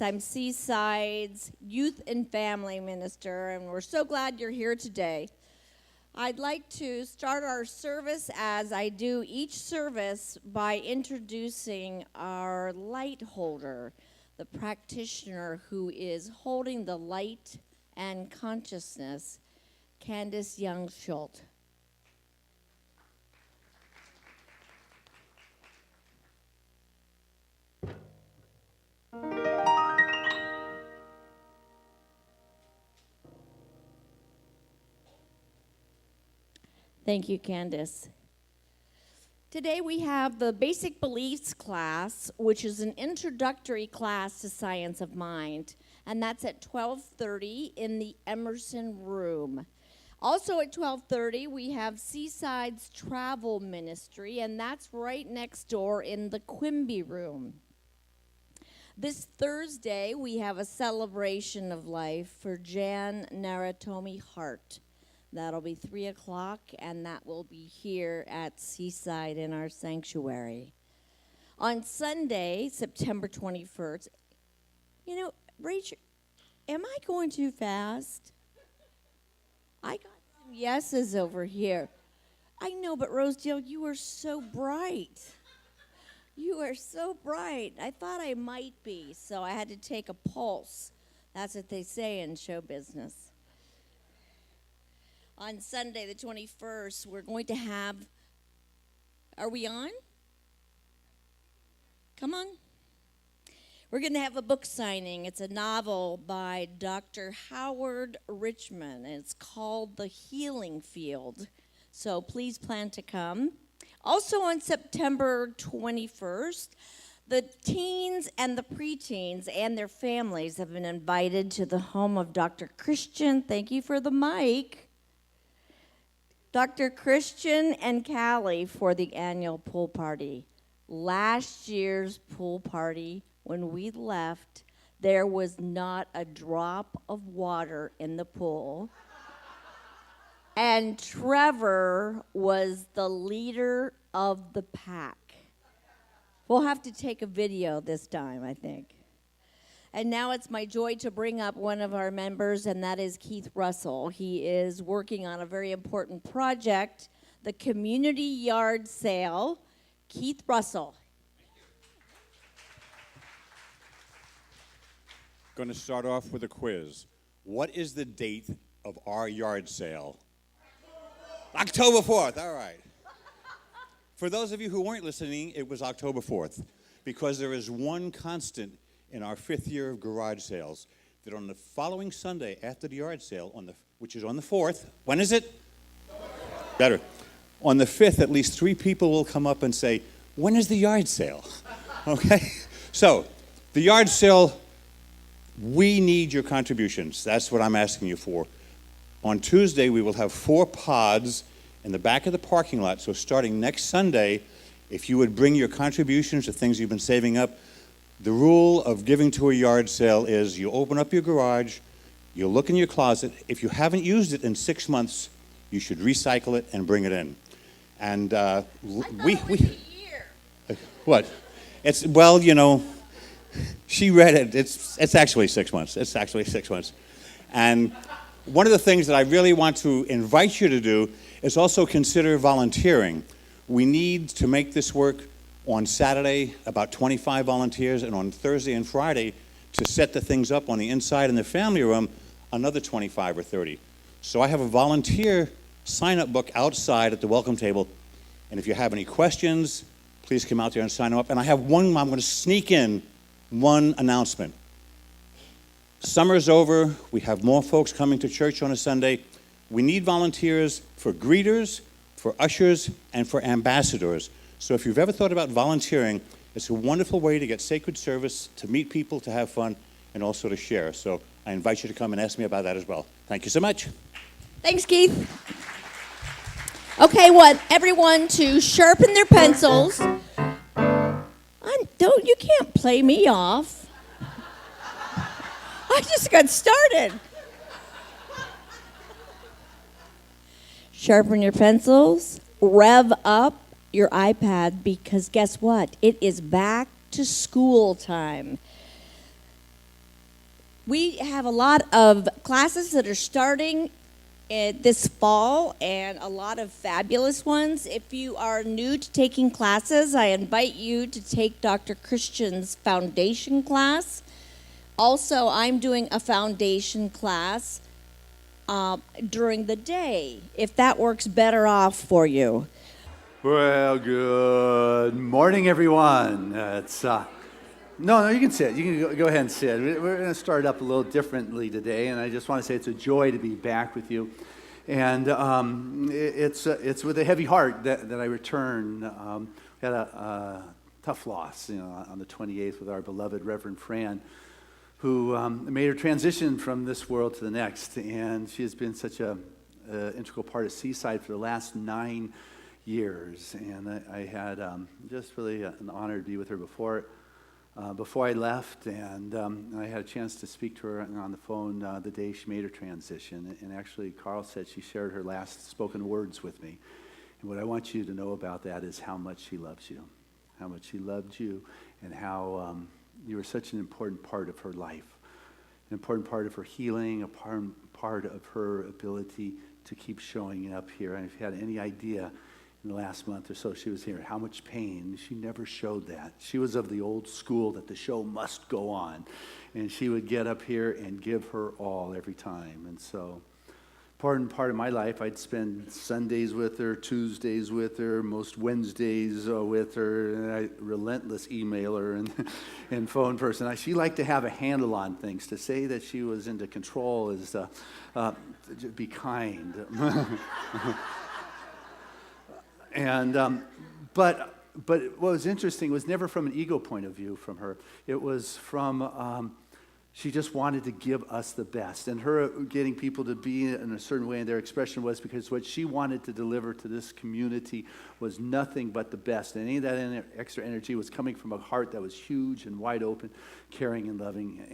I'm Seaside's Youth and Family Minister, and we're so glad you're here today. I'd like to start our service, as I do each service, by introducing our light holder, the practitioner who is holding the light and consciousness, Candace Young-Schultz. Thank you, Candace. Today we have the Basic Beliefs class, which is an introductory class to Science of Mind, and that's at 12:30 in the Emerson room. Also at 12:30 we have Seaside's Travel Ministry, and that's right next door in the Quimby room. This Thursday we have a celebration of life for Jan Naratomi Hart. That'll be 3 o'clock, and that will be here at Seaside in our sanctuary. On Sunday, September 21st, Rachel, am I going too fast? I got some yeses over here. I know, but Rosedale, you are so bright. You are so bright. I thought I might be, so I had to take a pulse. That's what they say in show business. On Sunday, the 21st, we're going to have, are we on? Come on. We're going to have a book signing. It's a novel by Dr. Howard Richman, and it's called The Healing Field. So please plan to come. Also on September 21st, the teens and the preteens and their families have been invited to the home of Dr. Christian. Thank you for the mic. Dr. Christian and Callie for the annual pool party. Last year's pool party, when we left, there was not a drop of water in the pool. And Trevor was the leader of the pack. We'll have to take a video this time, I think. And now it's my joy to bring up one of our members, and that is Keith Russell. He is working on a very important project, the community yard sale. Keith Russell. Going to start off with a quiz. What is the date of our yard sale? October 4th, all right. For those of you who weren't listening, it was October 4th, because there is one constant in our 5th year of garage sales, that on the following Sunday after the yard sale, which is on the 4th, when is it? Better. On the 5th, at least 3 people will come up and say, when is the yard sale? Okay? So, the yard sale, we need your contributions. That's what I'm asking you for. On Tuesday, we will have 4 pods in the back of the parking lot. So starting next Sunday, if you would bring your contributions to things you've been saving up, the rule of giving to a yard sale is you open up your garage, you look in your closet. If you haven't used it in 6 months, you should recycle it and bring it in. And we what? It's, well, she read it. It's actually 6 months. It's actually 6 months. And one of the things that I really want to invite you to do is also consider volunteering. We need to make this work. On Saturday, about 25 volunteers, and on Thursday and Friday, to set the things up on the inside in the family room, another 25 or 30. So I have a volunteer sign-up book outside at the welcome table, and if you have any questions, please come out there and sign up. And I have one, I'm going to sneak in one announcement. Summer's over. We have more folks coming to church on a Sunday. We need volunteers for greeters, for ushers, and for ambassadors. So if you've ever thought about volunteering, it's a wonderful way to get sacred service, to meet people, to have fun, and also to share. So I invite you to come and ask me about that as well. Thank you so much. Thanks, Keith. Okay, want everyone to sharpen their pencils. You can't play me off. I just got started. Sharpen your pencils, rev up your iPad, because guess what? It is back to school time. We have a lot of classes that are starting this fall, and a lot of fabulous ones. If you are new to taking classes, I invite you to take Dr. Christian's foundation class. Also, I'm doing a foundation class during the day, if that works better off for you. Well, good morning, everyone. No, you can sit. You can go ahead and sit. We're going to start up a little differently today, and I just want to say it's a joy to be back with you. And it's with a heavy heart that I return. We had a tough loss, on the 28th with our beloved Reverend Fran, who made her transition from this world to the next. And she has been such an integral part of Seaside for the last 9 years. And I had just really an honor to be with her before I left, and I had a chance to speak to her on the phone the day she made her transition. And actually, Carl said she shared her last spoken words with me. And what I want you to know about that is how much she loves you, how much she loved you, and how you were such an important part of her life, an important part of her healing, a part of her ability to keep showing up here. And if you had any idea, in the last month or so she was here, how much pain, she never showed that. She was of the old school that the show must go on, and she would get up here and give her all every time. And so important part of my life, I'd spend Sundays with her, Tuesdays with her, most Wednesdays with her, and I relentless emailer and phone person. She liked to have a handle on things. To say that she was into control is be kind. And but what was interesting was never from an ego point of view from her. It was from she just wanted to give us the best, and her getting people to be in a certain way in their expression was because what she wanted to deliver to this community was nothing but the best. And any of that extra energy was coming from a heart that was huge and wide open, caring and loving.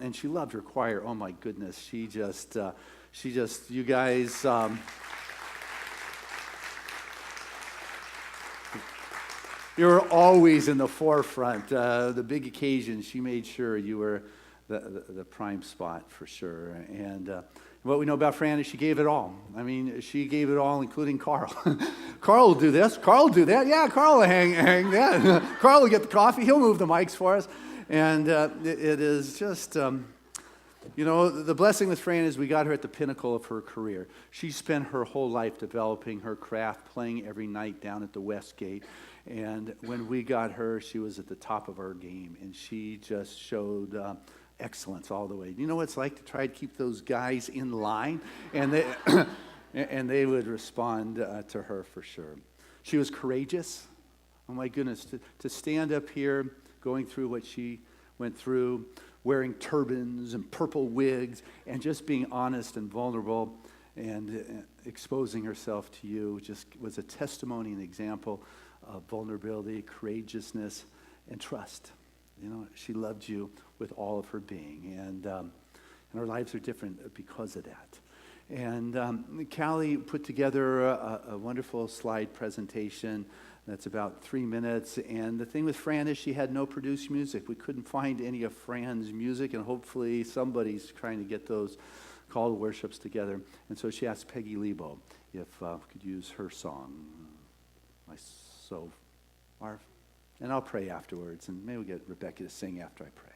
And she loved her choir. Oh my goodness, she just you guys. You were always in the forefront. The big occasions, she made sure you were the prime spot for sure. And what we know about Fran is she gave it all. I mean, she gave it all, including Carl. Carl will do this. Carl will do that. Yeah, Carl will hang that. Carl will get the coffee. He'll move the mics for us. And it is just... the blessing with Fran is we got her at the pinnacle of her career. She spent her whole life developing her craft, playing every night down at the West Gate. And when we got her, she was at the top of her game, and she just showed excellence all the way. Do you know what it's like to try to keep those guys in line? And they, and they would respond to her for sure. She was courageous. Oh my goodness, to stand up here going through what she went through, wearing turbans and purple wigs, and just being honest and vulnerable and exposing herself to you just was a testimony and example of vulnerability, courageousness, and trust. She loved you with all of her being, and our lives are different because of that. And Callie put together a wonderful slide presentation that's about 3 minutes. And the thing with Fran is she had no produced music. We couldn't find any of Fran's music, and hopefully somebody's trying to get those call to worships together. And so she asked Peggy Lebo if we could use her song. And I'll pray afterwards, and maybe we'll get Rebecca to sing after I pray.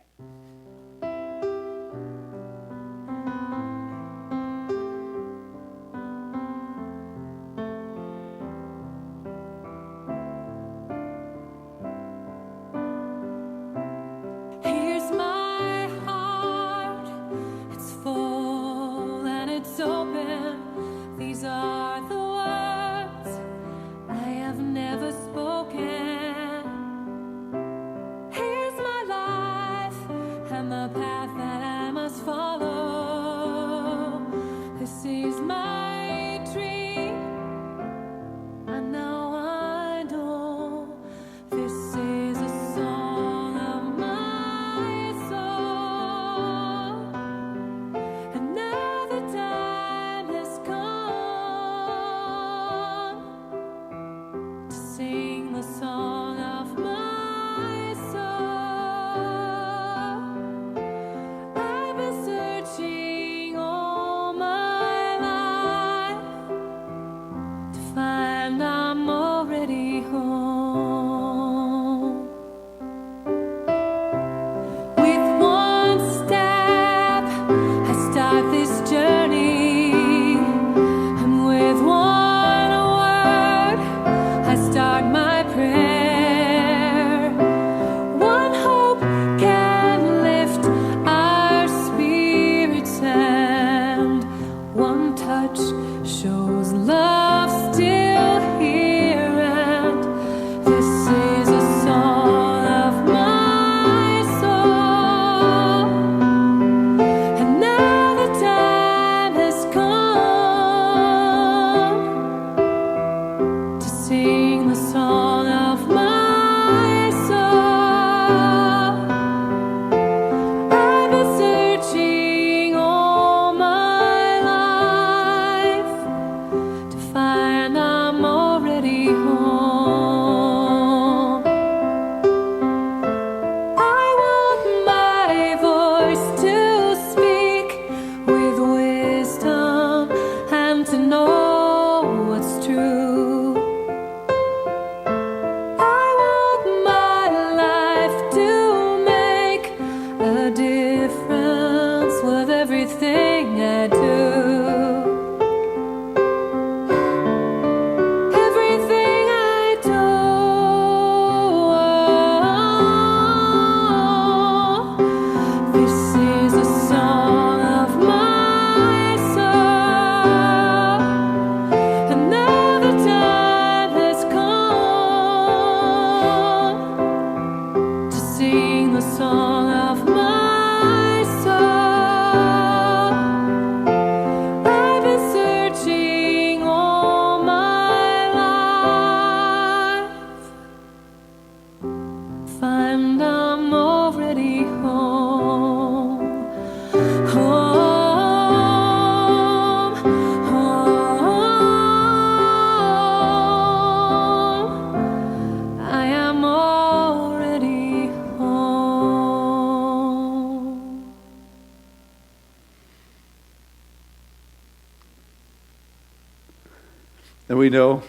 And we know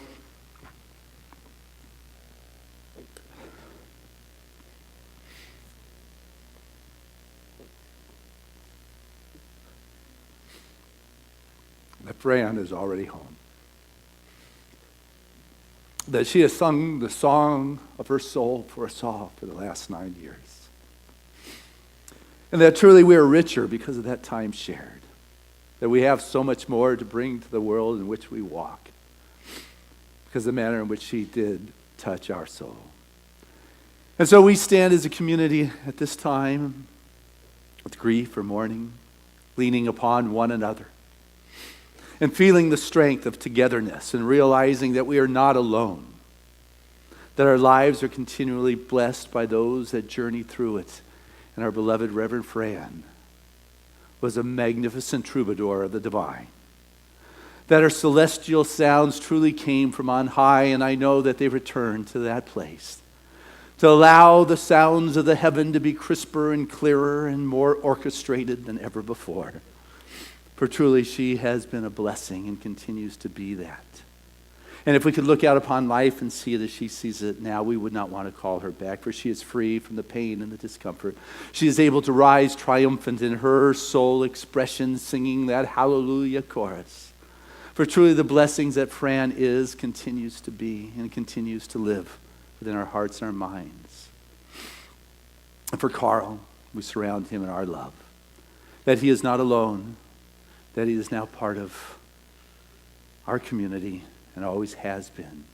that Fran is already home. That she has sung the song of her soul for us all for the last 9 years. And that truly we are richer because of that time shared. That we have so much more to bring to the world in which we walk. Because of the manner in which she did touch our soul. And so we stand as a community at this time with grief or mourning, leaning upon one another. And feeling the strength of togetherness and realizing that we are not alone. That our lives are continually blessed by those that journey through it. And our beloved Reverend Fran was a magnificent troubadour of the divine. That our celestial sounds truly came from on high, and I know that they returned to that place. To allow the sounds of the heaven to be crisper and clearer and more orchestrated than ever before. For truly she has been a blessing and continues to be that. And if we could look out upon life and see it as she sees it now, we would not want to call her back, for she is free from the pain and the discomfort. She is able to rise triumphant in her soul expression, singing that hallelujah chorus. For truly the blessings that Fran is, continues to be, and continues to live within our hearts and our minds. And for Carl, we surround him in our love. That he is not alone, that he is now part of our community and always has been.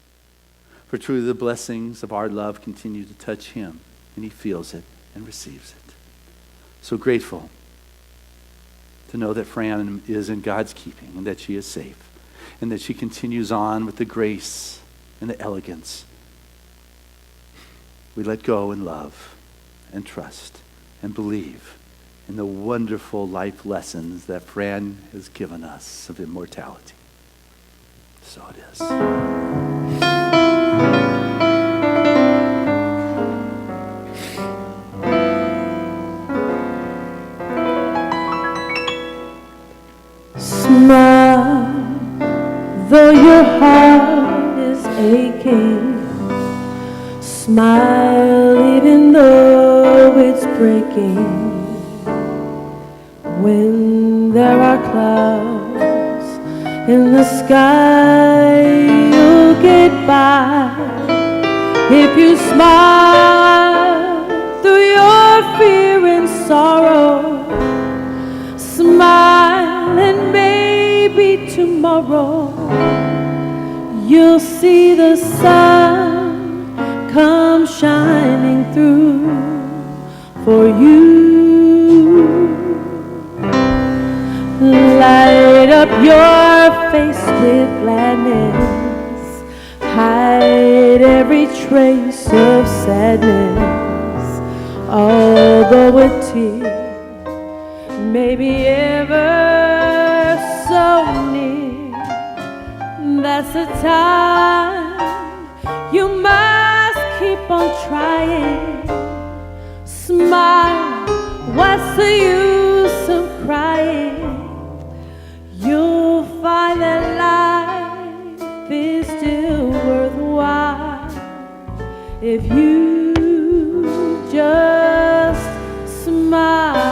For truly the blessings of our love continue to touch him, and he feels it and receives it. So grateful to know that Fran is in God's keeping and that she is safe and that she continues on with the grace and the elegance. We let go and love and trust and believe in the wonderful life lessons that Fran has given us of immortality. So it is. Smile, though your heart is aching. Smile, even though it's breaking. When there are clouds in the sky, you'll get by. If you smile through your fear and sorrow, smile and maybe tomorrow you'll see the sun come shining through for you. Light up your face with gladness. Hide every trace of sadness. Although a tear may be ever so near, that's the time you must keep on trying. Smile, what's the use of crying? You'll find that life is still worthwhile if you just smile.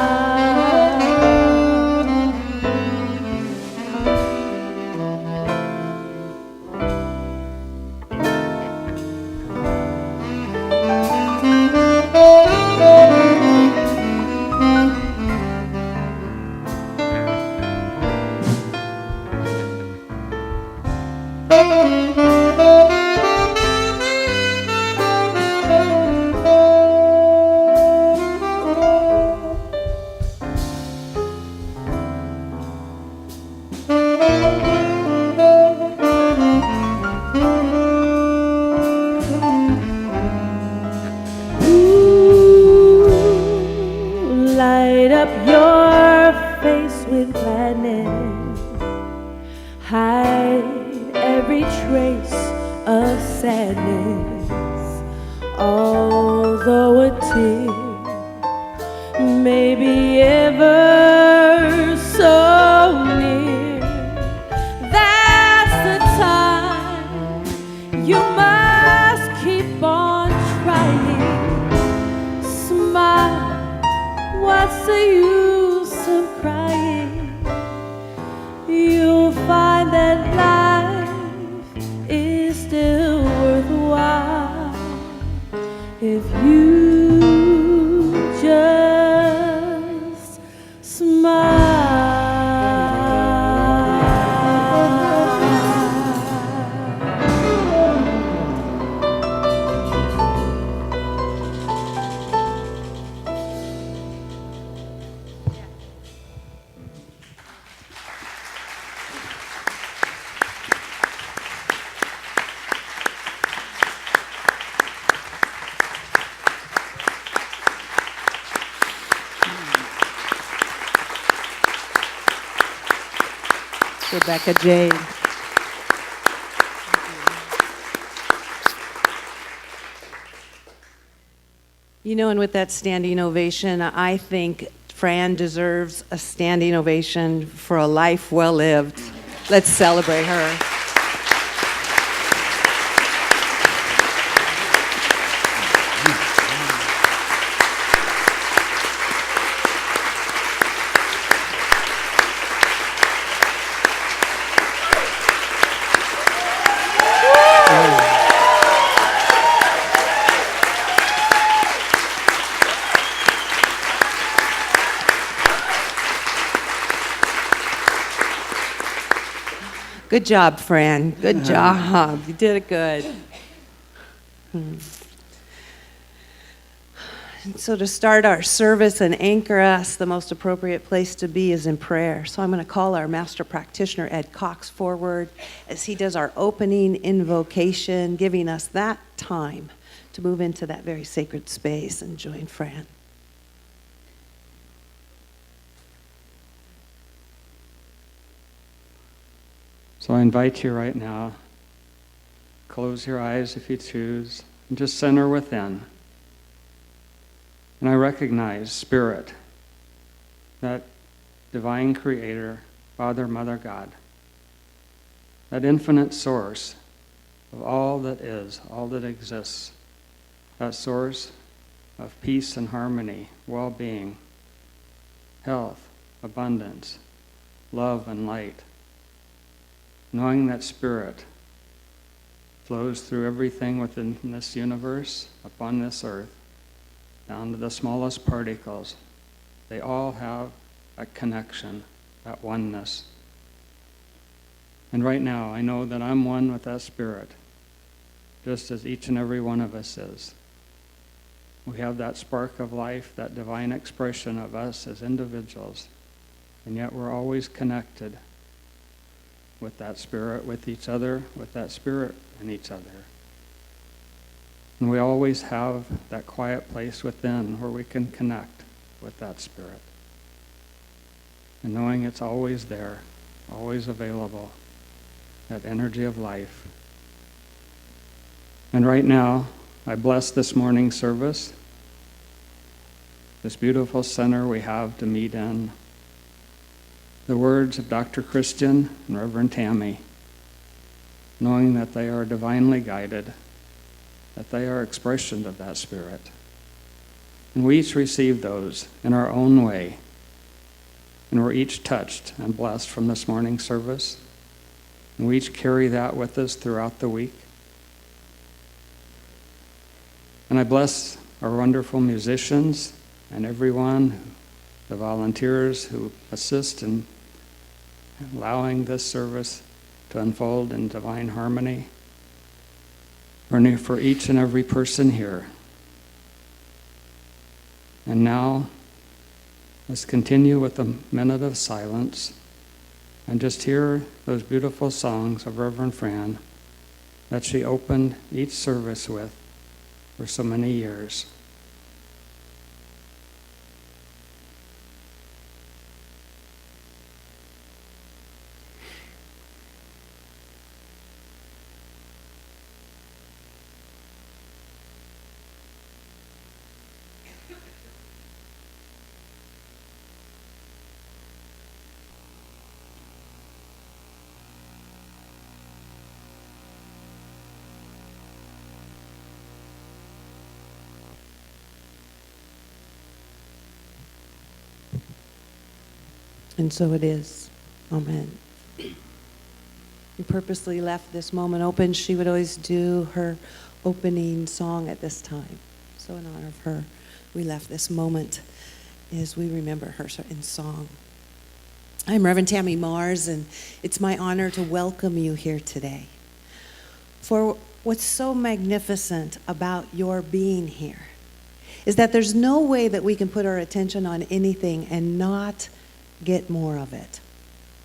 Light up your face with gladness. Hide every trace of sadness. Although a tear may be ever so near, that's the time the use of crying? You'll find that life is still worthwhile if you just smile. Rebecca Jade. You know, and with that standing ovation, I think Fran deserves a standing ovation for a life well lived. Let's celebrate her. Good job, Fran. Good job. You did it good. And so to start our service and anchor us, the most appropriate place to be is in prayer. So I'm going to call our master practitioner, Ed Cox, forward as he does our opening invocation, giving us that time to move into that very sacred space and join Fran. So I invite you right now, close your eyes if you choose, and just center within. And I recognize Spirit, that divine creator, Father, Mother, God, that infinite source of all that is, all that exists, that source of peace and harmony, well-being, health, abundance, love and light. Knowing that Spirit flows through everything within this universe, upon this earth, down to the smallest particles. They all have a connection, that oneness. And right now, I know that I'm one with that Spirit, just as each and every one of us is. We have that spark of life, that divine expression of us as individuals, and yet we're always connected with that Spirit, with each other, with that Spirit in each other. And we always have that quiet place within where we can connect with that Spirit. And knowing it's always there, always available, that energy of life. And right now, I bless this morning's service, this beautiful center we have to meet in. The words of Dr. Christian and Reverend Tammy, knowing that they are divinely guided, that they are expressions of that Spirit. And we each receive those in our own way. And we're each touched and blessed from this morning's service. And we each carry that with us throughout the week. And I bless our wonderful musicians and everyone, the volunteers who assist in allowing this service to unfold in divine harmony. For each and every person here. And now, let's continue with a minute of silence and just hear those beautiful songs of Reverend Fran that she opened each service with for so many years. And so it is. Amen. We purposely left this moment open. She would always do her opening song at this time. So in honor of her, we left this moment as we remember her in song. I'm Reverend Tammy Mars, and it's my honor to welcome you here today. For what's so magnificent about your being here is that there's no way that we can put our attention on anything and not get more of it.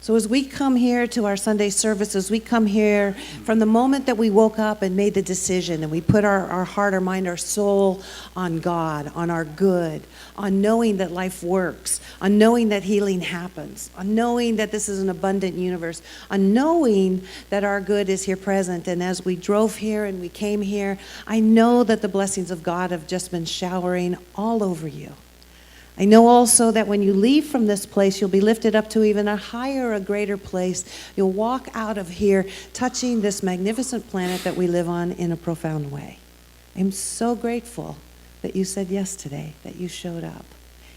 So as we come here to our Sunday services, we come here from the moment that we woke up and made the decision, and we put our heart, our mind, our soul on God, on our good, on knowing that life works, on knowing that healing happens, on knowing that this is an abundant universe, on knowing that our good is here present. And as we drove here and we came here, I know that the blessings of God have just been showering all over you. I know also that when you leave from this place, you'll be lifted up to even a higher, a greater place. You'll walk out of here touching this magnificent planet that we live on in a profound way. I'm so grateful that you said yes today, that you showed up.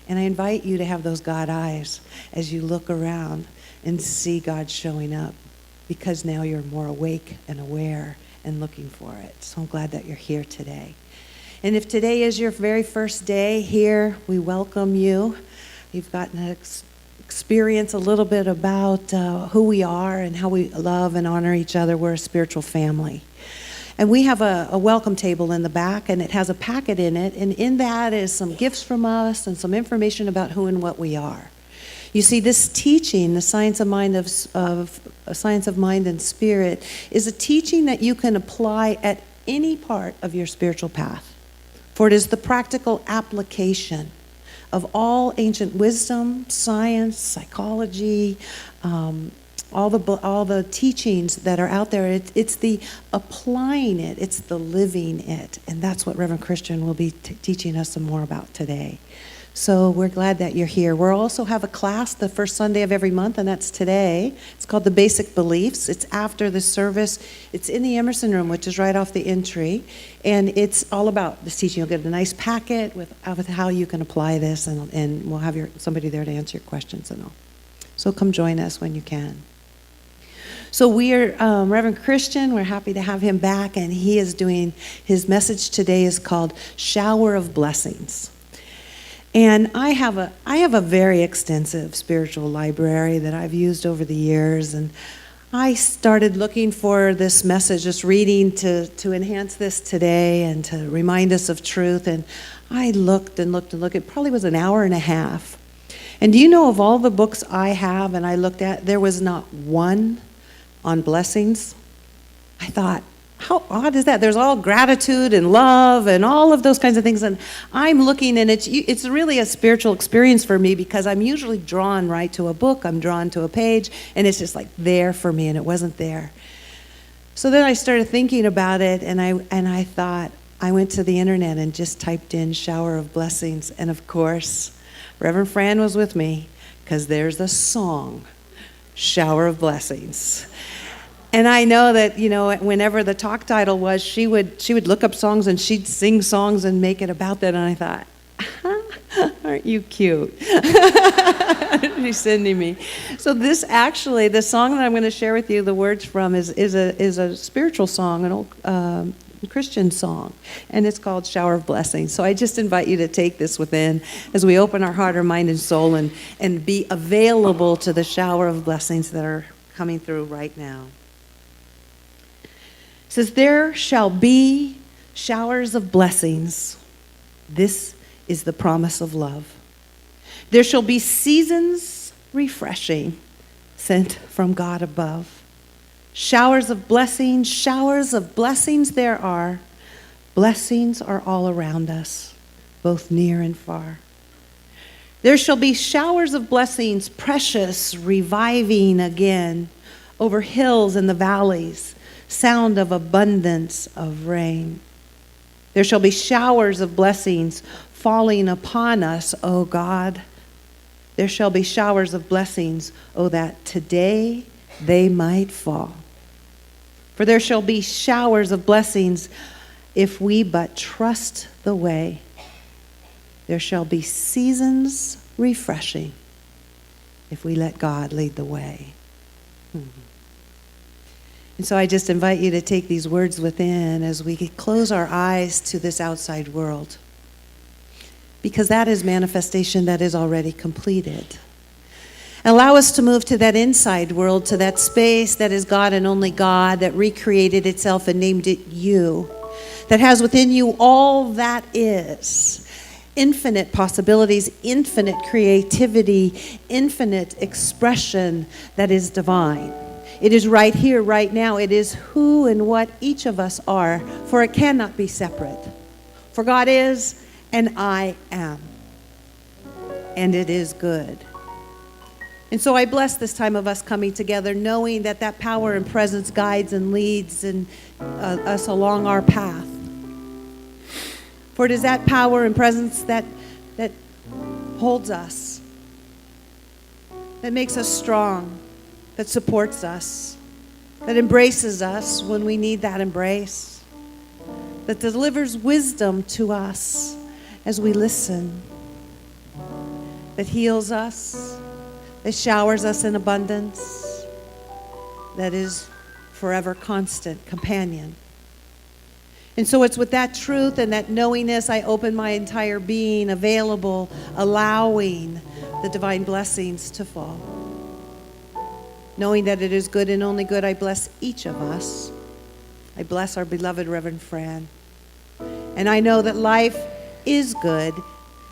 And I invite you to have those God eyes as you look around and see God showing up, because now you're more awake and aware and looking for it. So I'm glad that you're here today. And if today is your very first day here, we welcome you. You've gotten to experience a little bit about who we are and how we love and honor each other. We're a spiritual family. And we have a welcome table in the back, and it has a packet in it. And in that is some gifts from us and some information about who and what we are. You see, this teaching, the science of mind science of mind and spirit, is a teaching that you can apply at any part of your spiritual path. For it is the practical application of all ancient wisdom, science, psychology, all the teachings that are out there. It's the applying it, it's the living it. And that's what Reverend Christian will be teaching us some more about today. So we're glad that you're here. We'll also have a class the first Sunday of every month, and that's today. It's called The Basic Beliefs. It's after the service. It's in the Emerson Room, which is right off the entry. And it's all about this teaching. You'll get a nice packet with how you can apply this, and we'll have somebody there to answer your questions and all. So come join us when you can. So we are Reverend Christian. We're happy to have him back, and he is doing, his message today is called Shower of Blessings. And I have a very extensive spiritual library that I've used over the years, and I started looking for this message, just reading to enhance this today and to remind us of truth. And I looked and looked and looked. It probably was an hour and a half. And do you know, of all the books I have and I looked at, there was not one on blessings? I thought, how odd is that? There's all gratitude and love and all of those kinds of things. And I'm looking, and it's really a spiritual experience for me, because I'm usually drawn right to a book. I'm drawn to a page, and it's just like there for me, and it wasn't there. So then I started thinking about it, and I thought, I went to the internet and just typed in Shower of Blessings. And of course, Reverend Fran was with me, because there's a song, Shower of Blessings. And I know that, you know, whenever the talk title was, she would look up songs and she'd sing songs and make it about that. And I thought, aren't you cute? She's sending me. So this actually, the song that I'm going to share with you the words from is a spiritual song, an old Christian song, and it's called Shower of Blessings. So I just invite you to take this within as we open our heart, our mind, and soul, and be available to the shower of blessings that are coming through right now. It says, there shall be showers of blessings. This is the promise of love. There shall be seasons refreshing, sent from God above. Showers of blessings there are. Blessings are all around us, both near and far. There shall be showers of blessings, precious, reviving again, over hills and the valleys, sound of abundance of rain. There shall be showers of blessings falling upon us, O God. There shall be showers of blessings, O that today they might fall. For there shall be showers of blessings if we but trust the way. There shall be seasons refreshing, if we let God lead the way. And so I just invite you to take these words within as we close our eyes to this outside world, because that is manifestation that is already completed. Allow us to move to that inside world, to that space that is God and only God, that recreated itself and named it you, that has within you all that is. Infinite possibilities, infinite creativity, infinite expression that is divine. It is right here, right now. It is who and what each of us are, for it cannot be separate. For God is, and I am. And it is good. And so I bless this time of us coming together, knowing that that power and presence guides and leads us along our path. For it is that power and presence that holds us, that makes us strong, that supports us, that embraces us when we need that embrace, that delivers wisdom to us as we listen, that heals us, that showers us in abundance, that is forever constant companion. And so it's with that truth and that knowingness I open my entire being, available, allowing the divine blessings to fall. Knowing that it is good and only good, I bless each of us. I bless our beloved Reverend Fran. And I know that life is good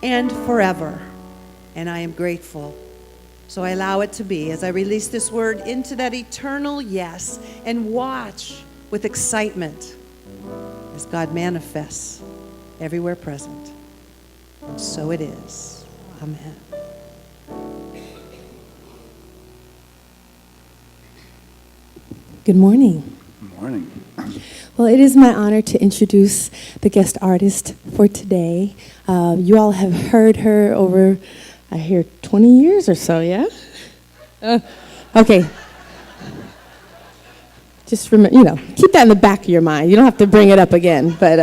and forever. And I am grateful. So I allow it to be as I release this word into that eternal yes and watch with excitement as God manifests everywhere present. So it is. Amen. Good morning. Good morning. Well, it is my honor to introduce the guest artist for today. You all have heard her over, I hear, 20 years or so, yeah? Okay. Just remember, keep that in the back of your mind. You don't have to bring it up again. But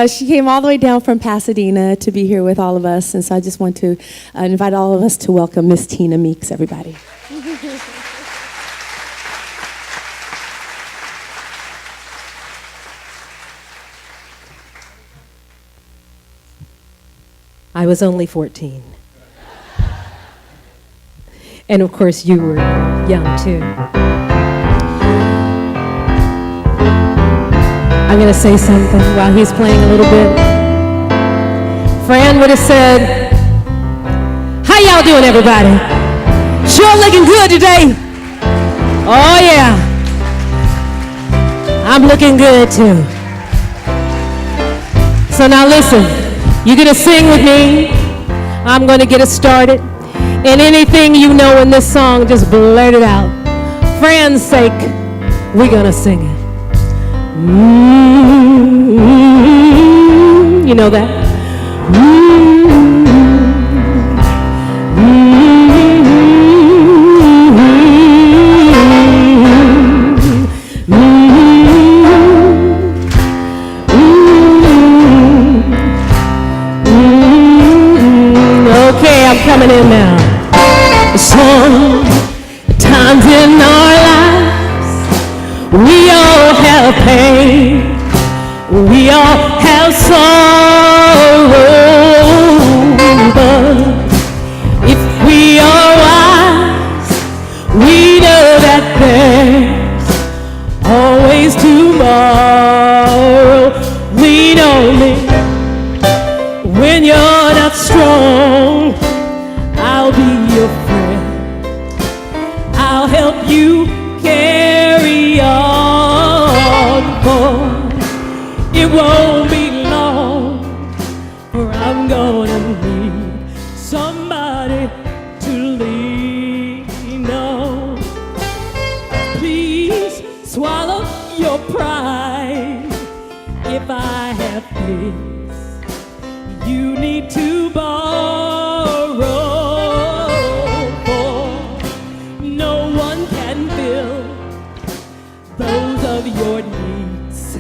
she came all the way down from Pasadena to be here with all of us, and so I just want to invite all of us to welcome Miss Tina Meeks, everybody. I was only 14. And of course, you were young too. I'm going to say something while he's playing a little bit. Fran would have said, "How y'all doing, everybody? Sure looking good today. Oh, yeah. I'm looking good too." So now listen, you're going to sing with me. I'm going to get us started. And anything you know in this song, just blurt it out. Fran's sake, we're going to sing it. Mm-hmm. You know that? Mm-hmm. Okay, I'm coming in now. Sometimes in our lives, we all have pain, we all have sorrow, but if we are wise, we know that there's always tomorrow. Lean on me when you're not strong. I'll be your friend. I'll help you carry on, for it won't be long, for I'm gonna need somebody to lean on. Please swallow your pride. If I have things you need to borrow, for no one can fill those of your needs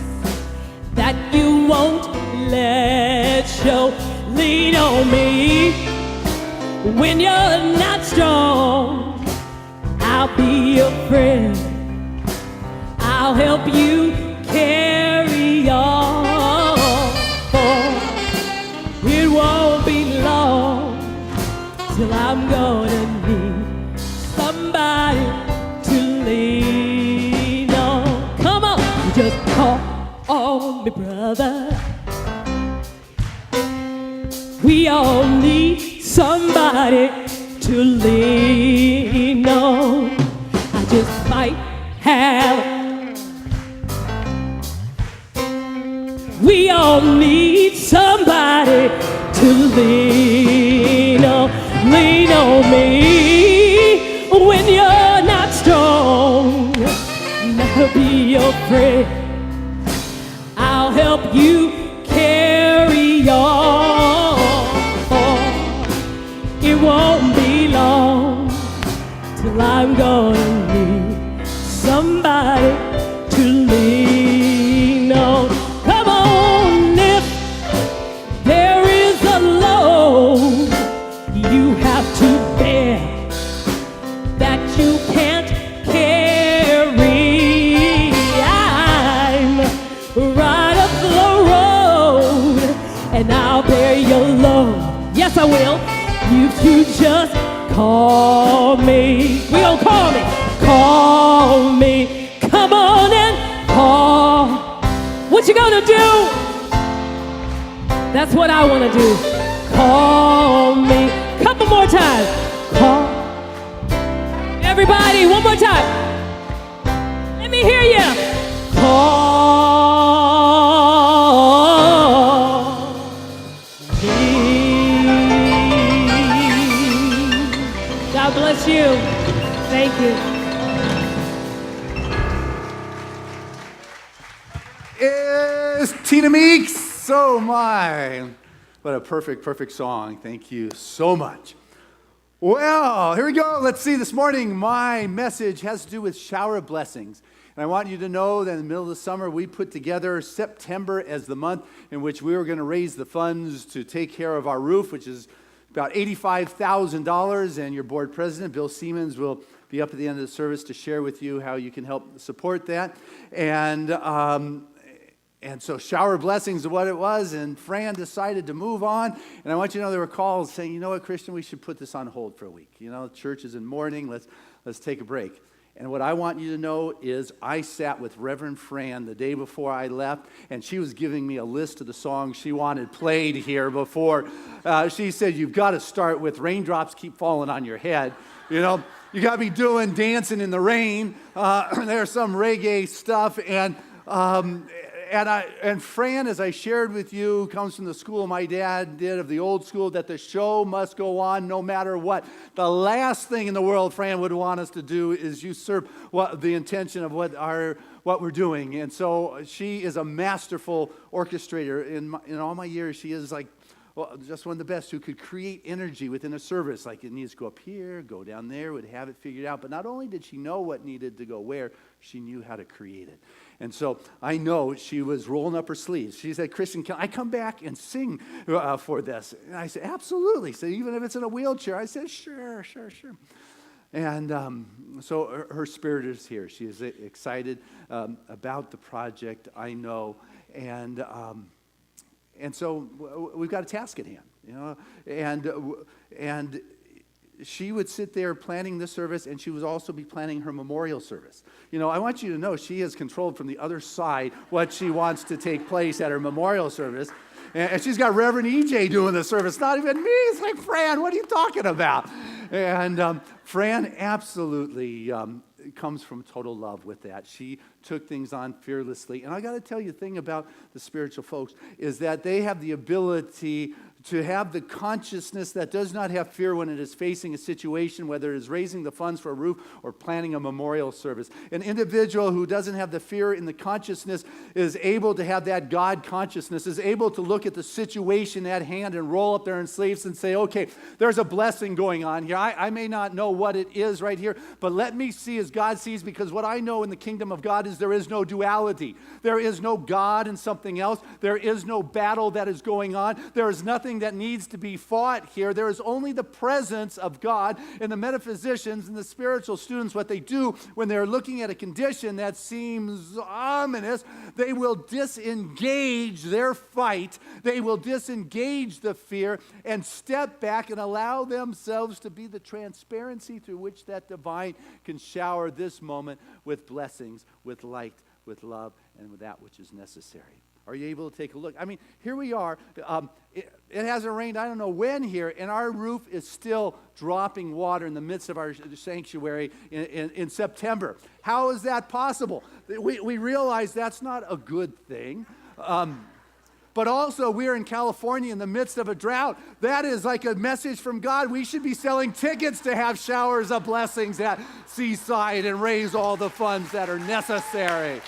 that you won't let show. Lean on me when you're not strong, I'll be your friend. I'll help you carry on. It won't be long till I'm gonna need somebody to lean on. Come on, just call on me, brother. We all need somebody to lean on. I just might have. We all need somebody to lean on. Lean on me when you're not strong. I'll be your friend. I'll help you carry on. It won't be long till I'm gonna need somebody to lean on. Come on, if there is a load you have to bear that you can't carry, I'm right up the road and I'll bear your load. Yes, I will. You just call me. We gon' call me. Call me. Come on and call. What you gonna do? That's what I wanna do. Call me. Couple more times. Call. Everybody, one more time. Let me hear you. Call me. God bless you. Thank you. Is Tina Meeks. Oh my. What a perfect song. Thank you so much. Well, here we go. Let's see. This morning, my message has to do with shower blessings. And I want you to know that in the middle of the summer, we put together September as the month in which we were going to raise the funds to take care of our roof, which is about $85,000. And your board president, Bill Siemens, will be up at the end of the service to share with you how you can help support that. And so shower blessings is what it was, and Fran decided to move on. And I want you to know there were calls saying, you know what, Christian, we should put this on hold for a week. You know, church is in mourning, let's take a break. And what I want you to know is I sat with Reverend Fran the day before I left, and she was giving me a list of the songs she wanted played here before. She said, you've got to start with Raindrops Keep Falling on Your Head. You know, you got to be doing Dancing in the Rain. There's some reggae stuff, and Fran, as I shared with you, comes from the school my dad did, of the old school, that the show must go on no matter what. The last thing in the world Fran would want us to do is usurp the intention of what we're doing. And so she is a masterful orchestrator. In all my years, she is like, well, just one of the best who could create energy within a service. Like it needs to go up here, go down there, would have it figured out. But not only did she know what needed to go where, she knew how to create it. And so I know she was rolling up her sleeves. She said, Christian, can I come back and sing for this? And I said, absolutely. So even if it's in a wheelchair, I said, sure. And so her spirit is here. She is excited about the project, I know. And so we've got a task at hand, you know, and she would sit there planning this service, and she would also be planning her memorial service. You know, I want you to know she has controlled from the other side what she wants to take place at her memorial service. And she's got Reverend EJ doing the service, not even me. It's like, Fran, what are you talking about? And Fran absolutely comes from total love with that. She took things on fearlessly. And I got to tell you, the thing about the spiritual folks is that they have the ability to have the consciousness that does not have fear when it is facing a situation, whether it is raising the funds for a roof or planning a memorial service. An individual who doesn't have the fear in the consciousness is able to have that God consciousness, is able to look at the situation at hand and roll up their sleeves and say, okay, there's a blessing going on here. I may not know what it is right here, but let me see as God sees, because what I know in the kingdom of God is there is no duality. There is no God and something else. There is no battle that is going on. There is nothing nothing that needs to be fought here. There is only the presence of God. And the metaphysicians and the spiritual students, what they do when they're looking at a condition that seems ominous, they will disengage their fight. They will disengage the fear and step back and allow themselves to be the transparency through which that divine can shower this moment with blessings, with light, with love, and with that which is necessary. Are you able to take a look? I mean, here we are. It hasn't rained, I don't know when here, and our roof is still dropping water in the midst of our sanctuary in September. How is that possible? We realize that's not a good thing. But also, we're in California in the midst of a drought. That is like a message from God. We should be selling tickets to have showers of blessings at Seaside and raise all the funds that are necessary.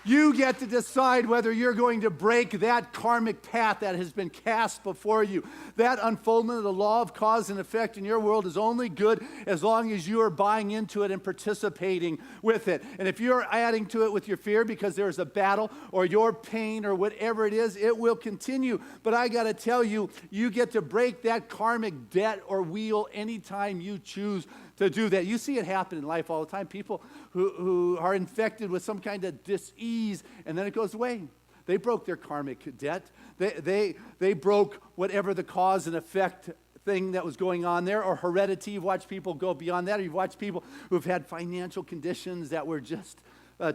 You get to decide whether you're going to break that karmic path that has been cast before you. That unfoldment of the law of cause and effect in your world is only good as long as you are buying into it and participating with it. And if you're adding to it with your fear because there's a battle or your pain or whatever it is, it will continue. But I got to tell you, you get to break that karmic debt or wheel anytime you choose to do that. You see it happen in life all the time. People who are infected with some kind of dis-ease, and then it goes away. They broke their karmic debt. They broke whatever the cause and effect thing that was going on there, or heredity. You've watched people go beyond that, or you've watched people who've had financial conditions that were just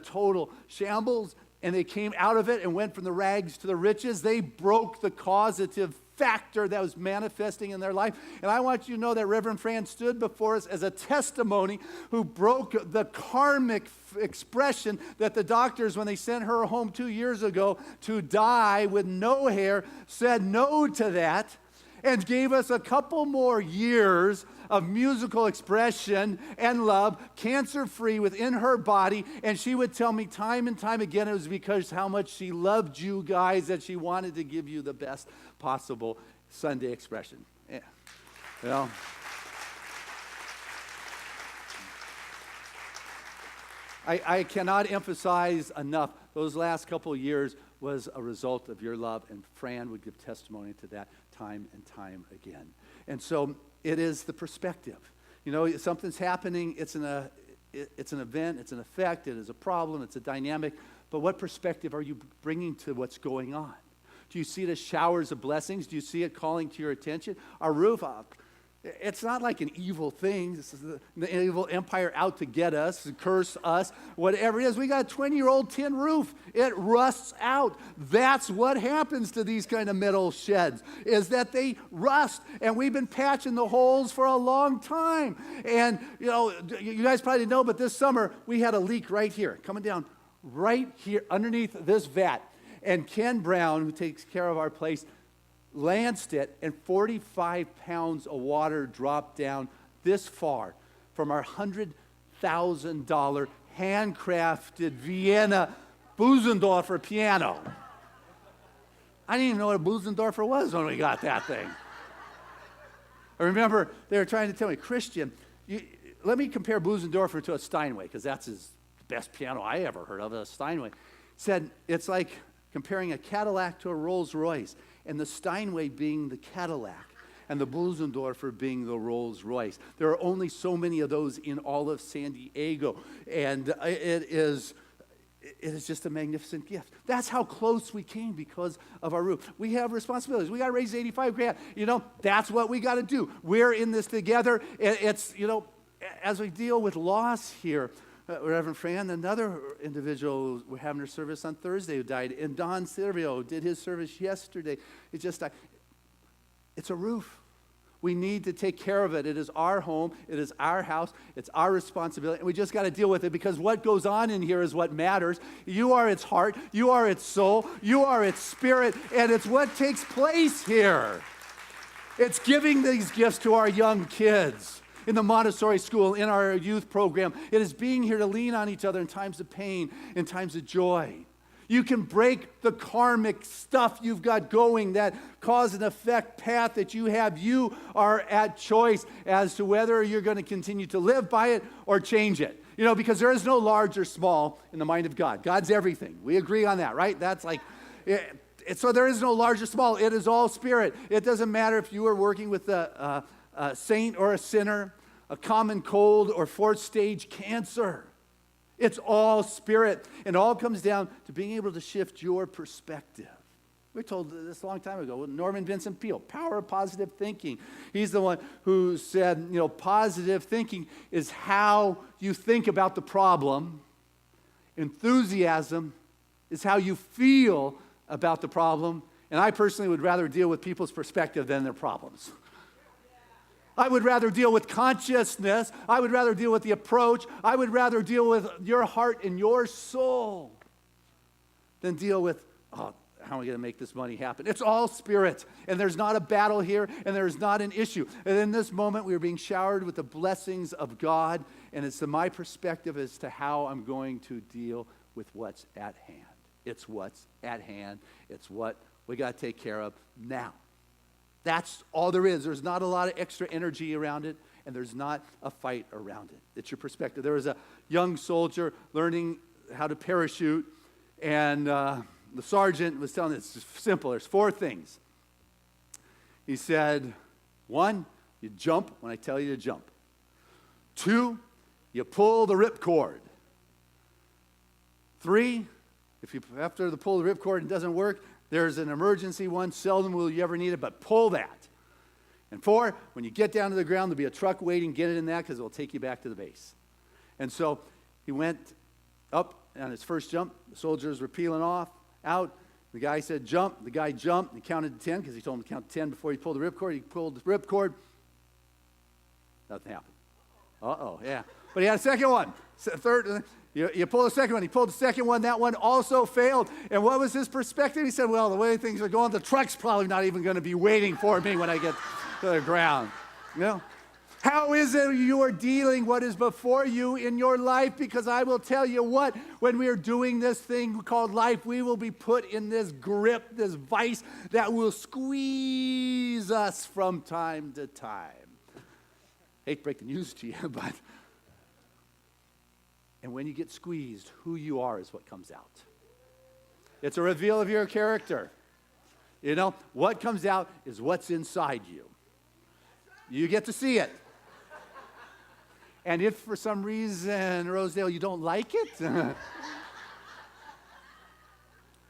total shambles, and they came out of it and went from the rags to the riches. They broke the causative factor that was manifesting in their life. And I want you to know that Reverend Fran stood before us as a testimony who broke the karmic expression that the doctors, when they sent her home 2 years ago to die with no hair, said no to that and gave us a couple more years of musical expression and love, cancer-free within her body. And she would tell me time and time again it was because how much she loved you guys that she wanted to give you the best possible Sunday expression. Yeah. Well, I cannot emphasize enough, those last couple of years was a result of your love, and Fran would give testimony to that time and time again. And so it is the perspective. You know, something's happening, it's an event, it's an effect, it is a problem, it's a dynamic, but what perspective are you bringing to what's going on? Do you see it as showers of blessings? Do you see it calling to your attention? Our roof, it's not like an evil thing. This is the evil empire out to get us, to curse us, whatever it is. We got a 20-year-old tin roof. It rusts out. That's what happens to these kind of metal sheds, is that they rust. And we've been patching the holes for a long time. And, you know, you guys probably know, but this summer we had a leak right here, coming down right here underneath this vat. And Ken Brown, who takes care of our place, lanced it, and 45 pounds of water dropped down this far from our $100,000 handcrafted Vienna Bösendorfer piano. I didn't even know what a Bösendorfer was when we got that thing. I remember they were trying to tell me, Christian, let me compare Bösendorfer to a Steinway, because that's his best piano I ever heard of, a Steinway. Said it's like comparing a Cadillac to a Rolls Royce, and the Steinway being the Cadillac, and the Bösendorfer being the Rolls Royce. There are only so many of those in all of San Diego, and it is just a magnificent gift. That's how close we came because of our roof. We have responsibilities. We got to raise 85 grand. You know, that's what we got to do. We're in this together. It's, you know, as we deal with loss here, Reverend Fran, another individual, we're having her service on Thursday who died, and Don Silvio did his service yesterday. He just died. It's a roof. We need to take care of it. It is our home. It is our house. It's our responsibility. And we just got to deal with it, because what goes on in here is what matters. You are its heart. You are its soul. You are its spirit. And it's what takes place here. It's giving these gifts to our young kids in the Montessori school, in our youth program. It is being here to lean on each other in times of pain, in times of joy. You can break the karmic stuff you've got going, that cause and effect path that you have. You are at choice as to whether you're going to continue to live by it or change it. You know, because there is no large or small in the mind of God. God's everything. We agree on that, right? That's like, So there is no large or small. It is all spirit. It doesn't matter if you are working with a saint or a sinner, a common cold or fourth stage cancer. It's all spirit. And it all comes down to being able to shift your perspective. We told this a long time ago. Norman Vincent Peale, power of positive thinking. He's the one who said, positive thinking is how you think about the problem. Enthusiasm is how you feel about the problem. And I personally would rather deal with people's perspective than their problems. I would rather deal with consciousness. I would rather deal with the approach. I would rather deal with your heart and your soul than deal with, how am I going to make this money happen? It's all spirit, and there's not a battle here, and there's not an issue. And in this moment, we are being showered with the blessings of God, and it's my perspective as to how I'm going to deal with what's at hand. It's what's at hand. It's what we got to take care of now. That's all there is. There's not a lot of extra energy around it, and there's not a fight around it. It's your perspective. There was a young soldier learning how to parachute, and the sergeant was telling us, it's simple. There's 4 things. He said, 1, you jump when I tell you to jump. 2, you pull the ripcord. 3, if you after the pull the ripcord and it doesn't work, there's an emergency one. Seldom will you ever need it, but pull that. And 4, when you get down to the ground, there'll be a truck waiting. Get it in that because it will take you back to the base. And so he went up on his first jump. The soldiers were peeling out. The guy said, jump. The guy jumped. He counted to 10 because he told him to count to 10 before he pulled the ripcord. He pulled the ripcord. Nothing happened. Yeah. But he had a second one. Third, you pull the second one. He pulled the second one. That one also failed. And what was his perspective? He said, well, the way things are going, the truck's probably not even going to be waiting for me when I get to the ground. How is it you are dealing what is before you in your life? Because I will tell you what, when we are doing this thing called life, we will be put in this grip, this vice that will squeeze us from time to time. Hate to break the news to you, but... And when you get squeezed, who you are is what comes out. It's a reveal of your character. What comes out is what's inside you. You get to see it. And if for some reason, Rosedale, you don't like it,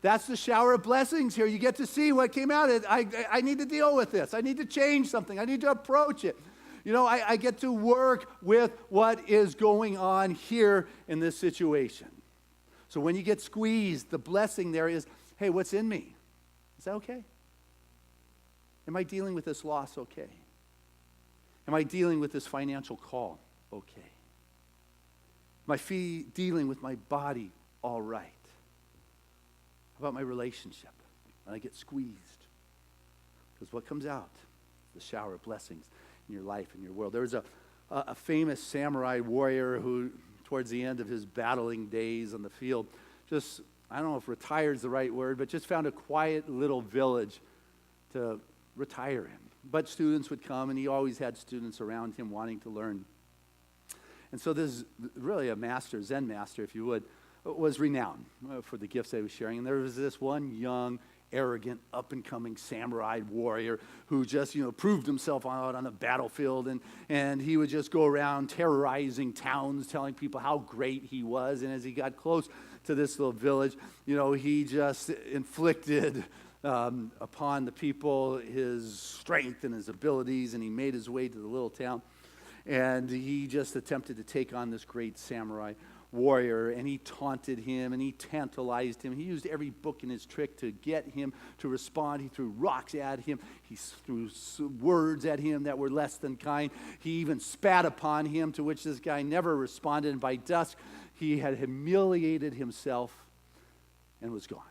that's the shower of blessings here. You get to see what came out. I need to deal with this. I need to change something. I need to approach it. I get to work with what is going on here in this situation. So when you get squeezed, the blessing there is, hey, what's in me? Is that okay? Am I dealing with this loss okay? Am I dealing with this financial call okay? Am I dealing with my body all right? How about my relationship? When I get squeezed? Because what comes out is the shower of blessings in your life, in your world. There was a famous samurai warrior who, towards the end of his battling days on the field, just, I don't know if retire is the right word, but just found a quiet little village to retire in. But students would come, and he always had students around him wanting to learn. And so this really a master, Zen master, if you would, was renowned for the gifts that he was sharing. And there was this one young, arrogant, up-and-coming samurai warrior who just, proved himself out on the battlefield, and he would just go around terrorizing towns, telling people how great he was. And as he got close to this little village, he just inflicted upon the people his strength and his abilities, and he made his way to the little town, and he just attempted to take on this great samurai warrior, and he taunted him and he tantalized him. He used every book in his trick to get him to respond. He threw rocks at him. He threw words at him that were less than kind. He even spat upon him, to which this guy never responded. And by dusk, he had humiliated himself and was gone.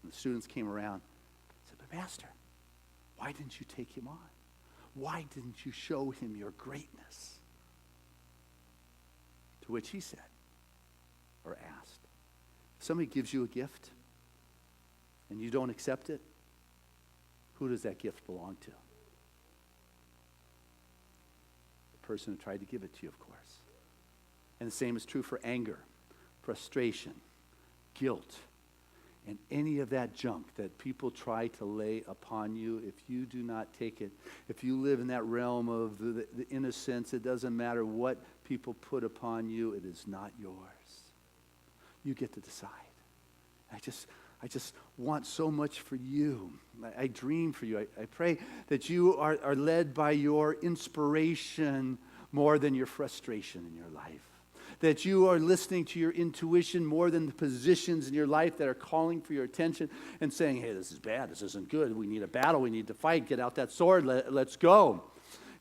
And the students came around and said, "But Master, why didn't you take him on? Why didn't you show him your greatness?" To which he said, or asked, if somebody gives you a gift and you don't accept it, who does that gift belong to? The person who tried to give it to you, of course. And the same is true for anger, frustration, guilt. And any of that junk that people try to lay upon you, if you do not take it, if you live in that realm of the innocence, it doesn't matter what people put upon you, it is not yours. You get to decide. I just want so much for you. I dream for you. I pray that you are led by your inspiration more than your frustration in your life. That you are listening to your intuition more than the positions in your life that are calling for your attention and saying, hey, this is bad, this isn't good, we need a battle, we need to fight, get out that sword, let's go.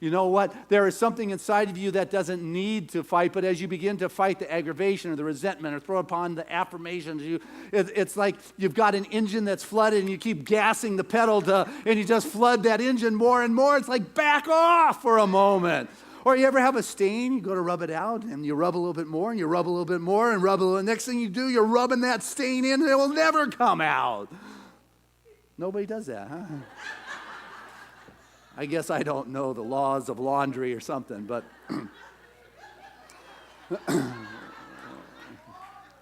You know what? There is something inside of you that doesn't need to fight, but as you begin to fight the aggravation or the resentment or throw upon the affirmations, it's like you've got an engine that's flooded and you keep gassing the pedal and you just flood that engine more and more. It's like back off for a moment. Or you ever have a stain, you go to rub it out, and you rub a little bit more, and you rub a little bit more, and rub a little. Next thing you do, you're rubbing that stain in, and it will never come out. Nobody does that, huh? I guess I don't know the laws of laundry or something, but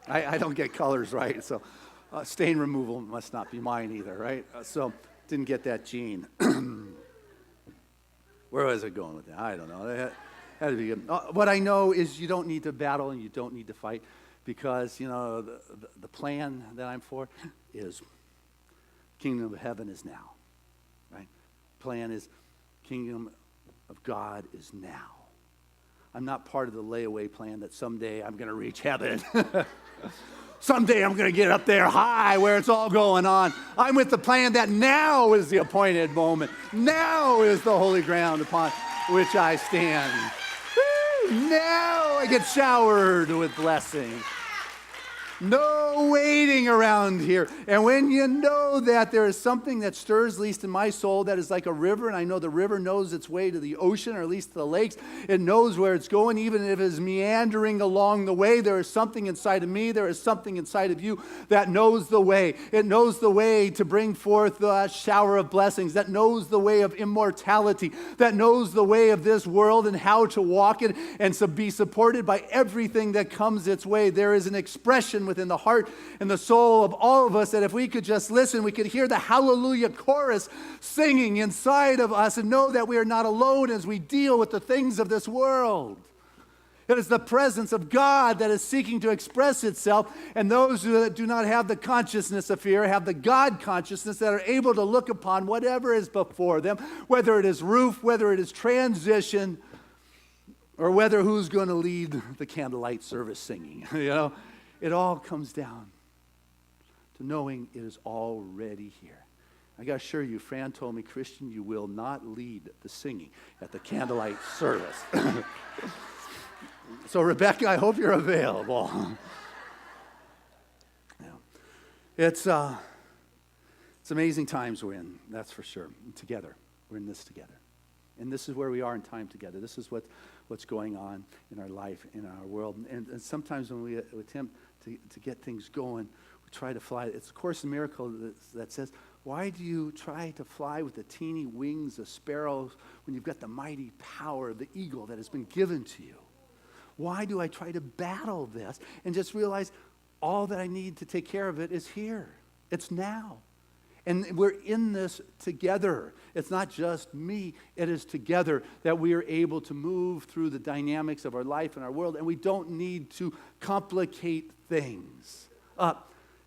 I don't get colors right, so stain removal must not be mine either, right? So didn't get that gene. Where was it going with that? I don't know. It had to be good. What I know is you don't need to battle and you don't need to fight because, you know, the plan that I'm for is kingdom of heaven is now, right? Plan is kingdom of God is now. I'm not part of the layaway plan that someday I'm going to reach heaven. Someday I'm going to get up there high where it's all going on. I'm with the plan that now is the appointed moment. Now is the holy ground upon which I stand. Woo! Now I get showered with blessings. No waiting around here. And when you know that there is something that stirs, at least in my soul, that is like a river, and I know the river knows its way to the ocean, or at least to the lakes, it knows where it's going, even if it is meandering along the way. There is something inside of me, there is something inside of you that knows the way. It knows the way to bring forth the shower of blessings, that knows the way of immortality, that knows the way of this world and how to walk it and to be supported by everything that comes its way. There is an expression within the heart and the soul of all of us that if we could just listen, we could hear the hallelujah chorus singing inside of us and know that we are not alone as we deal with the things of this world. It is the presence of God that is seeking to express itself, and those who do not have the consciousness of fear have the God consciousness that are able to look upon whatever is before them, whether it is roof, whether it is transition, or whether who's going to lead the candlelight service singing, you know. It all comes down to knowing it is already here. I got to assure you, Fran told me, Christian, you will not lead the singing at the candlelight service. So, Rebecca, I hope you're available. Yeah. It's amazing times we're in, that's for sure. Together. We're in this together. And this is where we are in time together. This is what's going on in our life, in our world. And sometimes when we attempt to get things going, we try to fly. It's a Course in Miracles that says, why do you try to fly with the teeny wings of sparrows when you've got the mighty power of the eagle that has been given to you? Why do I try to battle this and just realize all that I need to take care of it is here? It's now. And we're in this together. It's not just me. It is together that we are able to move through the dynamics of our life and our world. And we don't need to complicate things.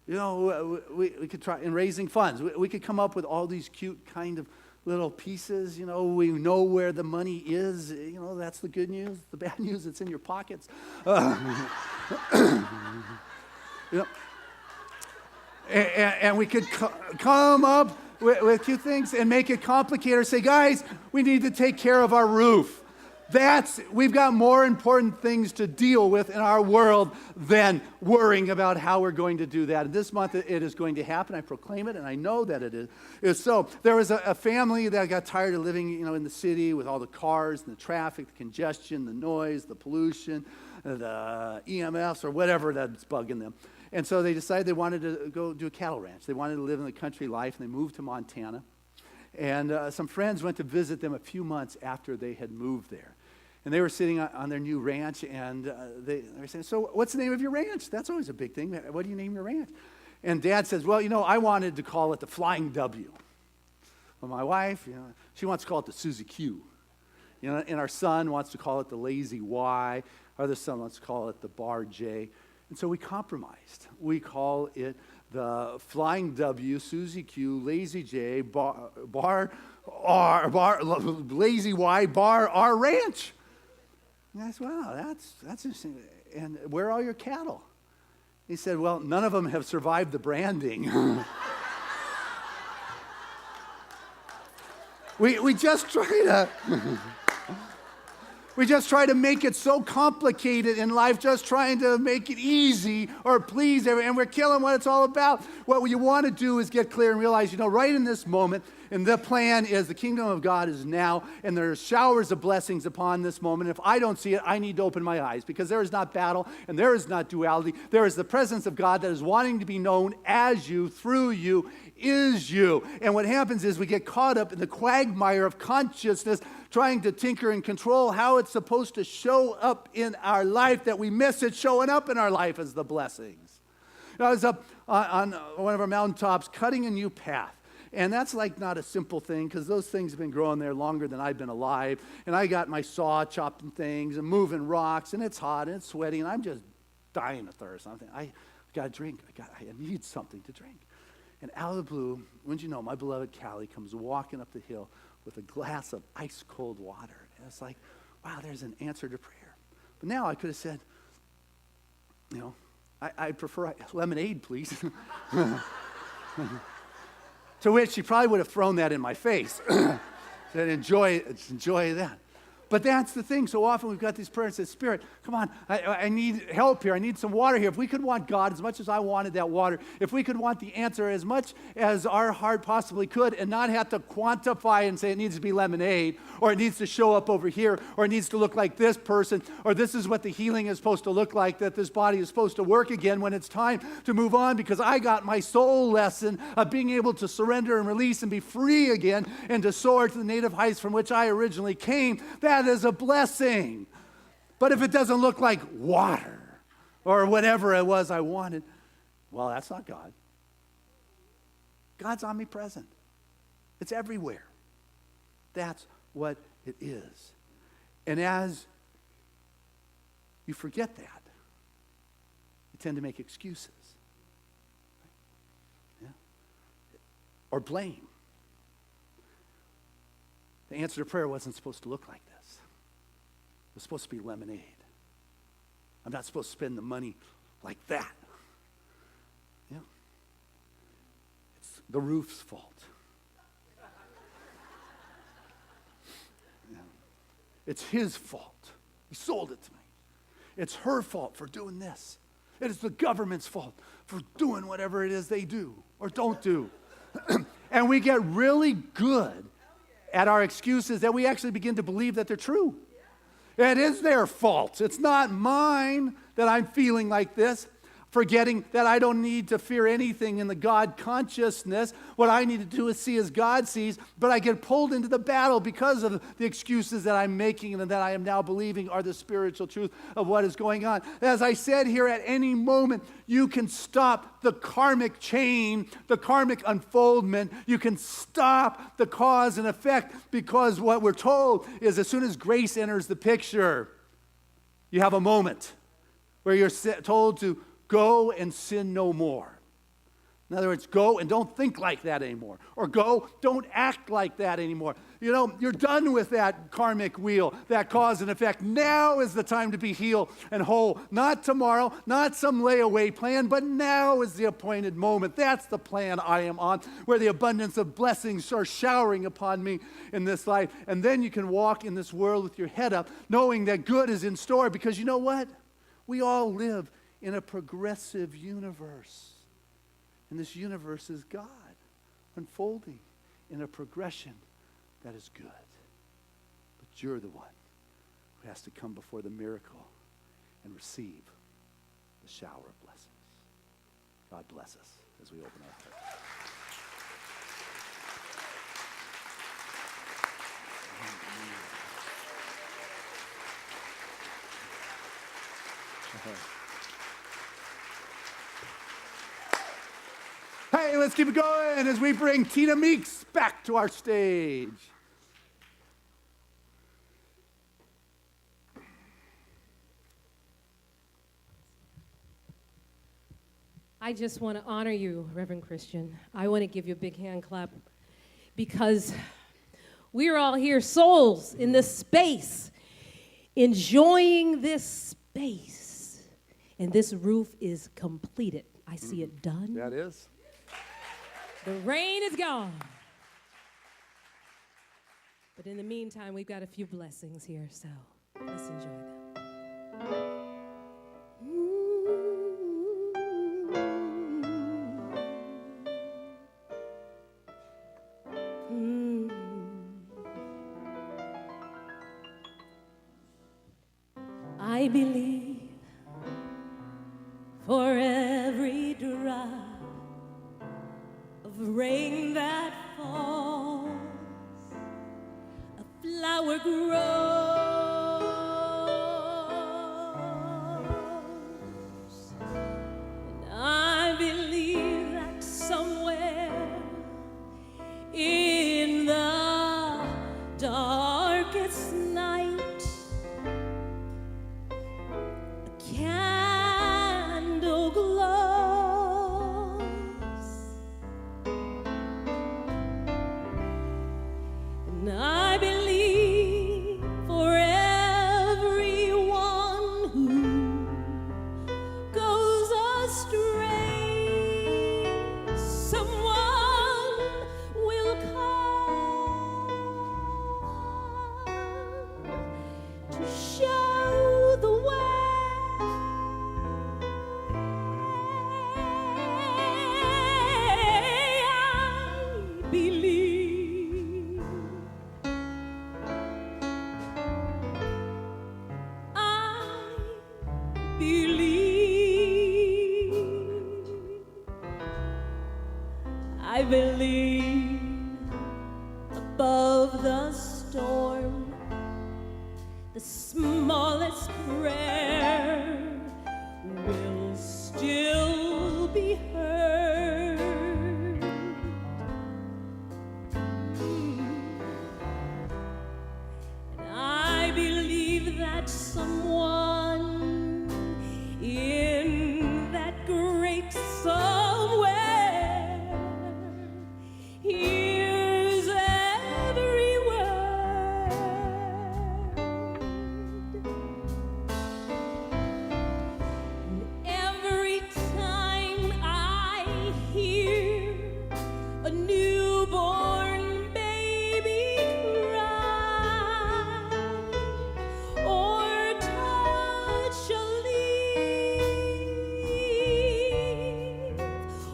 We could try, in raising funds, we could come up with all these cute kind of little pieces. You know, we know where the money is. You know, that's the good news. The bad news, it's in your pockets. You know. And we could come up with cute things and make it complicated. Say, guys, we need to take care of our roof. We've got more important things to deal with in our world than worrying about how we're going to do that. And this month it is going to happen. I proclaim it, and I know that it is so. There was a family that got tired of living, in the city with all the cars and the traffic, the congestion, the noise, the pollution, the EMFs, or whatever that's bugging them. And so they decided they wanted to go do a cattle ranch. They wanted to live in the country life, and they moved to Montana. And some friends went to visit them a few months after they had moved there. And they were sitting on their new ranch, and they were saying, so what's the name of your ranch? That's always a big thing. What do you name your ranch? And Dad says, well, I wanted to call it the Flying W. Well, my wife, she wants to call it the Susie Q. And our son wants to call it the Lazy Y. Our other son wants to call it the Bar J. And so we compromised. We call it the Flying W, Susie Q, Lazy J, Bar R, Lazy Y, Bar R Ranch. And I said, wow, that's interesting. And where are all your cattle? He said, well, none of them have survived the branding. We just try to... We just try to make it so complicated in life, just trying to make it easy or please everyone, and we're killing what it's all about. What you want to do is get clear and realize, right in this moment, and the plan is the kingdom of God is now, and there's showers of blessings upon this moment. If I don't see it, I need to open my eyes, because there is not battle and there is not duality. There is the presence of God that is wanting to be known as you, through you, is you. And what happens is we get caught up in the quagmire of consciousness, trying to tinker and control how it's supposed to show up in our life, that we miss it showing up in our life as the blessings. I was up on one of our mountaintops cutting a new path. And that's like not a simple thing, because those things have been growing there longer than I've been alive. And I got my saw chopping things and moving rocks, and it's hot and it's sweaty, and I'm just dying of thirst. I'm thinking, I got to drink. I need something to drink. And out of the blue, wouldn't you know, my beloved Callie comes walking up the hill with a glass of ice cold water. And it's like, wow, there's an answer to prayer. But now I could have said, I prefer lemonade, please. To which she probably would have thrown that in my face. Said, enjoy that. But that's the thing. So often we've got these prayers that say, Spirit, come on, I need help here. I need some water here. If we could want God as much as I wanted that water, if we could want the answer as much as our heart possibly could, and not have to quantify and say it needs to be lemonade, or it needs to show up over here, or it needs to look like this person, or this is what the healing is supposed to look like, that this body is supposed to work again when it's time to move on, because I got my soul lesson of being able to surrender and release and be free again and to soar to the native heights from which I originally came. That is a blessing. But if it doesn't look like water or whatever it was I wanted, well, that's not God. God's omnipresent. It's everywhere. That's what it is. And as you forget that, you tend to make excuses. Yeah? Or blame. The answer to prayer wasn't supposed to look like this. It was supposed to be lemonade. I'm not supposed to spend the money like that. Yeah. It's the roof's fault. Yeah. It's his fault. He sold it to me. It's her fault for doing this. It is the government's fault for doing whatever it is they do or don't do. And we get really good at our excuses that we actually begin to believe that they're true. It is their fault. It's not mine that I'm feeling like this, forgetting that I don't need to fear anything in the God consciousness. What I need to do is see as God sees, but I get pulled into the battle because of the excuses that I'm making and that I am now believing are the spiritual truth of what is going on. As I said here, at any moment, you can stop the karmic chain, the karmic unfoldment. You can stop the cause and effect, because what we're told is as soon as grace enters the picture, you have a moment where you're told to go and sin no more. In other words, go and don't think like that anymore. Or go, don't act like that anymore. You're done with that karmic wheel, that cause and effect. Now is the time to be healed and whole. Not tomorrow, not some layaway plan, but now is the appointed moment. That's the plan I am on, where the abundance of blessings are showering upon me in this life. And then you can walk in this world with your head up, knowing that good is in store, because you know what? We all live in a progressive universe. And this universe is God unfolding in a progression that is good. But you're the one who has to come before the miracle and receive the shower of blessings. God bless us as we open our hearts. Hey, let's keep it going as we bring Tina Meeks back to our stage. I just want to honor you, Reverend Christian. I want to give you a big hand clap because we're all here, souls in this space, enjoying this space. And this roof is completed. I see it done. That is. The rain is gone. But in the meantime, we've got a few blessings here, so let's enjoy them. I believe for every drop of rain that falls, a flower grows. And I believe that somewhere in the darkest night, candle glows, and I believe for everyone who goes astray, someone will come to show the way. I believe above the storm, the smallest prayer will still be heard. And I believe that someone in that great somewhere hears every word. And every time I hear a newborn baby cry or touch a leaf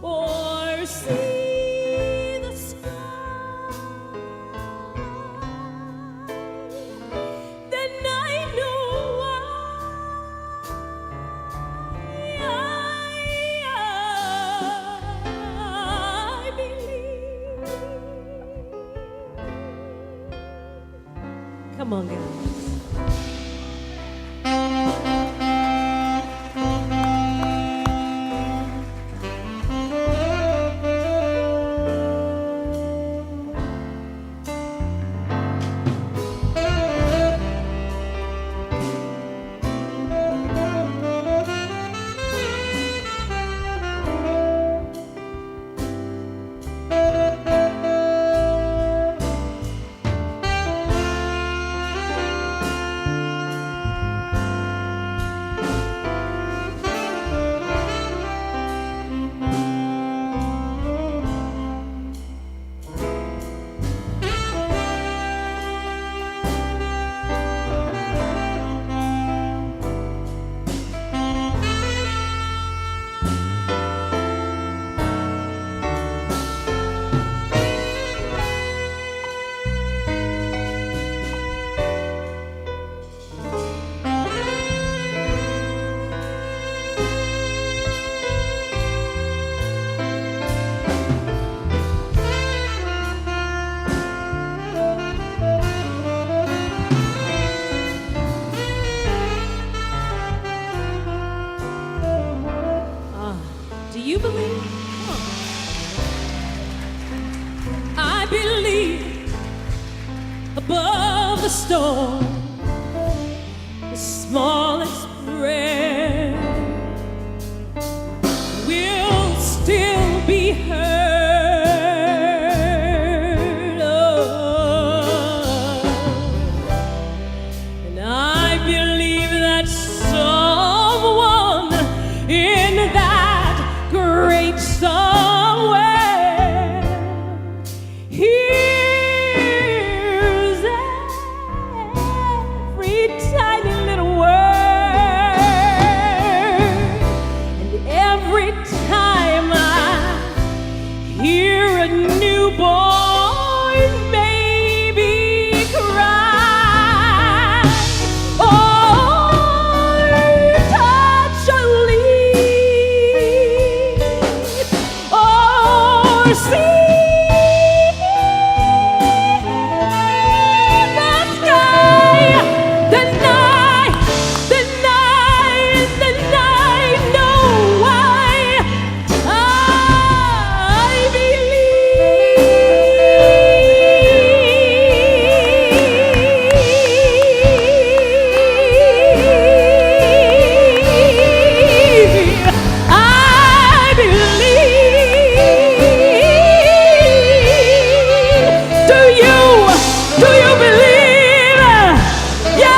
or see the sky, then I know I believe. Come on, guys. above the storm, the smallest prayer will still be heard. Oh, and I believe that someone in that great somewhere hears every tiny little word. And every time I hear a newborn baby cry, or touch a leaf, or see the sky, then I know why I believe. I believe. Do you believe? Yes.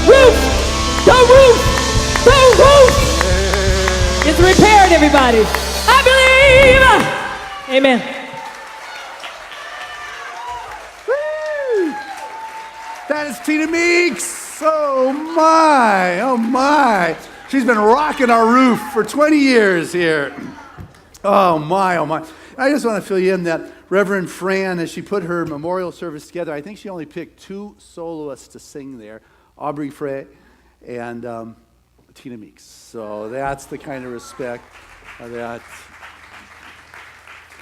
Roof, the roof, the roof is repaired, everybody. I believe. Amen. That is Tina Meeks. Oh my, oh my. She's been rocking our roof for 20 years here. Oh my, oh my. I just want to fill you in that Reverend Fran, as she put her memorial service together, I think she only picked 2 soloists to sing there, Aubrey Frey and Tina Meeks. So that's the kind of respect that.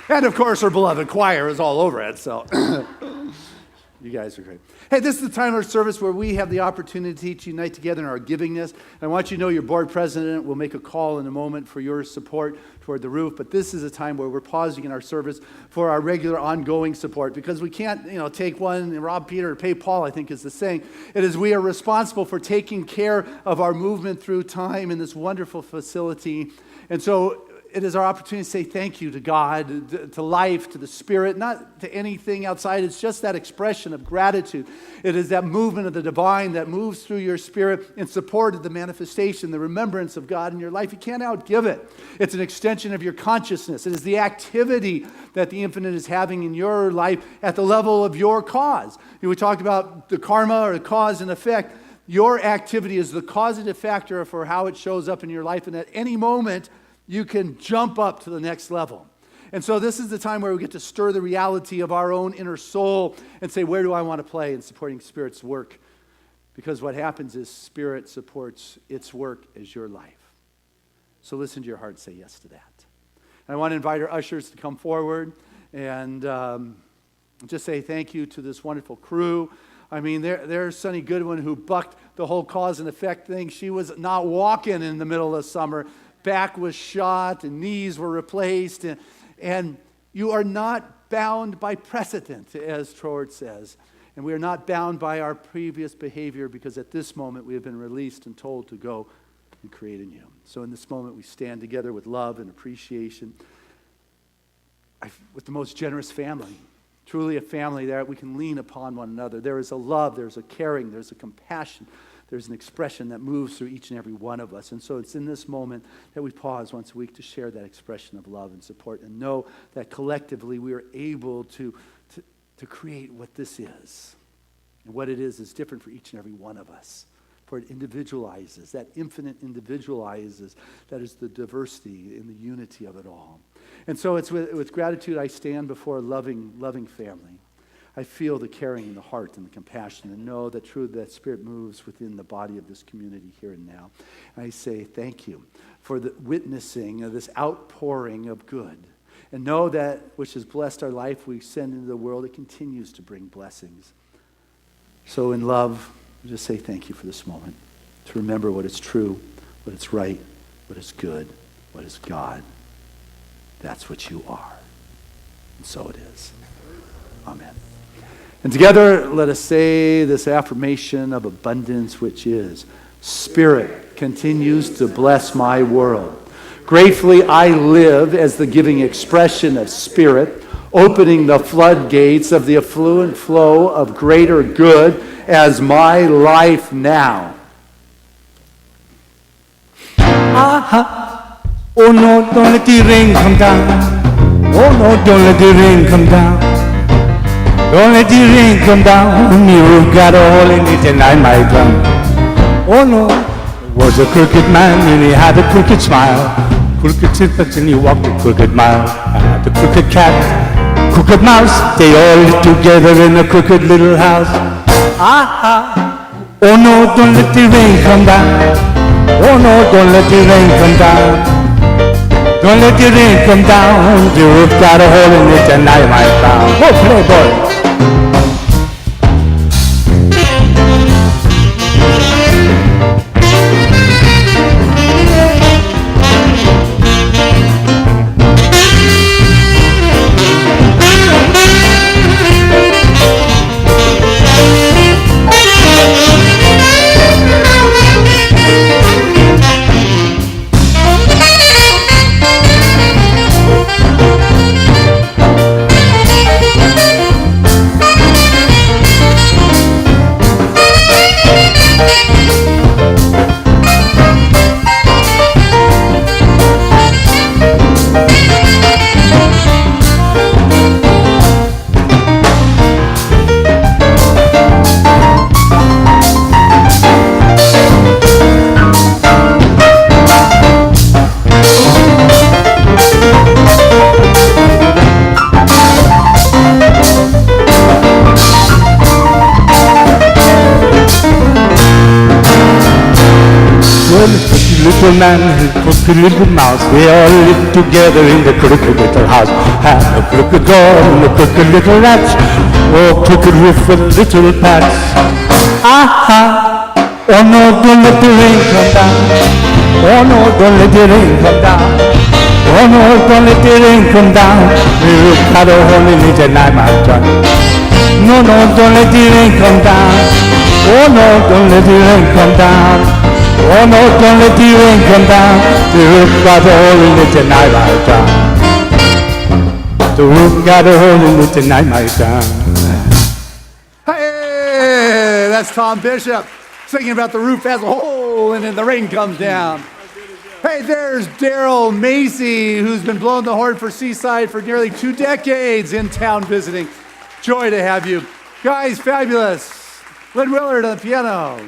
And of course, her beloved choir is all over it, so. You guys are great. Hey, this is the time of our service where we have the opportunity to unite together in our givingness. I want you to know your board president will make a call in a moment for your support toward the roof, but this is a time where we're pausing in our service for our regular ongoing support, because we can't, take one and rob Peter or pay Paul, I think is the saying. It is we are responsible for taking care of our movement through time in this wonderful facility. And so it is our opportunity to say thank you to God, to life, to the Spirit, not to anything outside. It's just that expression of gratitude. It is that movement of the divine that moves through your spirit in support of the manifestation, the remembrance of God in your life. You can't outgive it. It's an extension of your consciousness. It is the activity that the infinite is having in your life at the level of your cause. We talk about the karma or the cause and effect. Your activity is the causative factor for how it shows up in your life, and at any moment, you can jump up to the next level. And so this is the time where we get to stir the reality of our own inner soul and say, where do I want to play in supporting Spirit's work? Because what happens is Spirit supports its work as your life. So listen to your heart, say yes to that. And I want to invite our ushers to come forward and just say thank you to this wonderful crew. I mean, there's Sonny Goodwin, who bucked the whole cause and effect thing. She was not walking in the middle of summer. Back was shot and knees were replaced. And you are not bound by precedent, as Troard says. And we are not bound by our previous behavior, because at this moment we have been released and told to go and create anew. So in this moment we stand together with love and appreciation, with the most generous family. Truly a family that we can lean upon one another. There is a love, there's a caring, there's a compassion. There's an expression that moves through each and every one of us. And so it's in this moment that we pause once a week to share that expression of love and support and know that collectively we are able to create what this is. And what it is different for each and every one of us. For it individualizes, that infinite individualizes, that is the diversity in the unity of it all. And so it's with gratitude I stand before a loving family. I feel the caring in the heart and the compassion, and know that truly that Spirit moves within the body of this community here and now. I say thank you for the witnessing of this outpouring of good. And know that which has blessed our life, we send into the world, it continues to bring blessings. So in love, I just say thank you for this moment, to remember what is true, what is right, what is good, what is God. that's what you are. And so it is. Amen. And together, let us say this affirmation of abundance, which is, Spirit continues to bless my world. Gratefully, I live as the giving expression of Spirit, opening the floodgates of the affluent flow of greater good as my life now. Oh no, don't let the rain come down. Oh no, don't let the rain come down. Don't let the rain come down. You've got a hole in it and I might drown. Oh no, there was a crooked man and he had a crooked smile. Crooked slippers and he walked a crooked mile. I had a crooked cat, crooked mouse. They all lived together in a crooked little house. Oh no, don't let the rain come down. Oh no, don't let the rain come down. Don't let the rain come down. The roof got a hole in it and I might drown. Oh, play boy. Little man and crooked little mouse, they all lived together in the crooked little house. Had a crooked door and a crooked little latch, oh, crooked roof with little patch. Oh no, don't let the rain come down. Oh no, don't let the rain come down. Oh no, don't let the rain come down. You've got a hole in it and I might drown. No, no, don't let the rain come down. Oh no, don't let the rain come down. Oh no, don't let the rain come down. The roof got a hole in it and I might drown. The roof got a hole in it and I might drown. Hey, that's Tom Bishop singing about the roof has a hole and then the rain comes down. Hey, there's Daryl Macy, who's been blowing the horn for Seaside for nearly 2 decades in town visiting. Joy to have you. Guys, fabulous. Lynn Willard on the piano.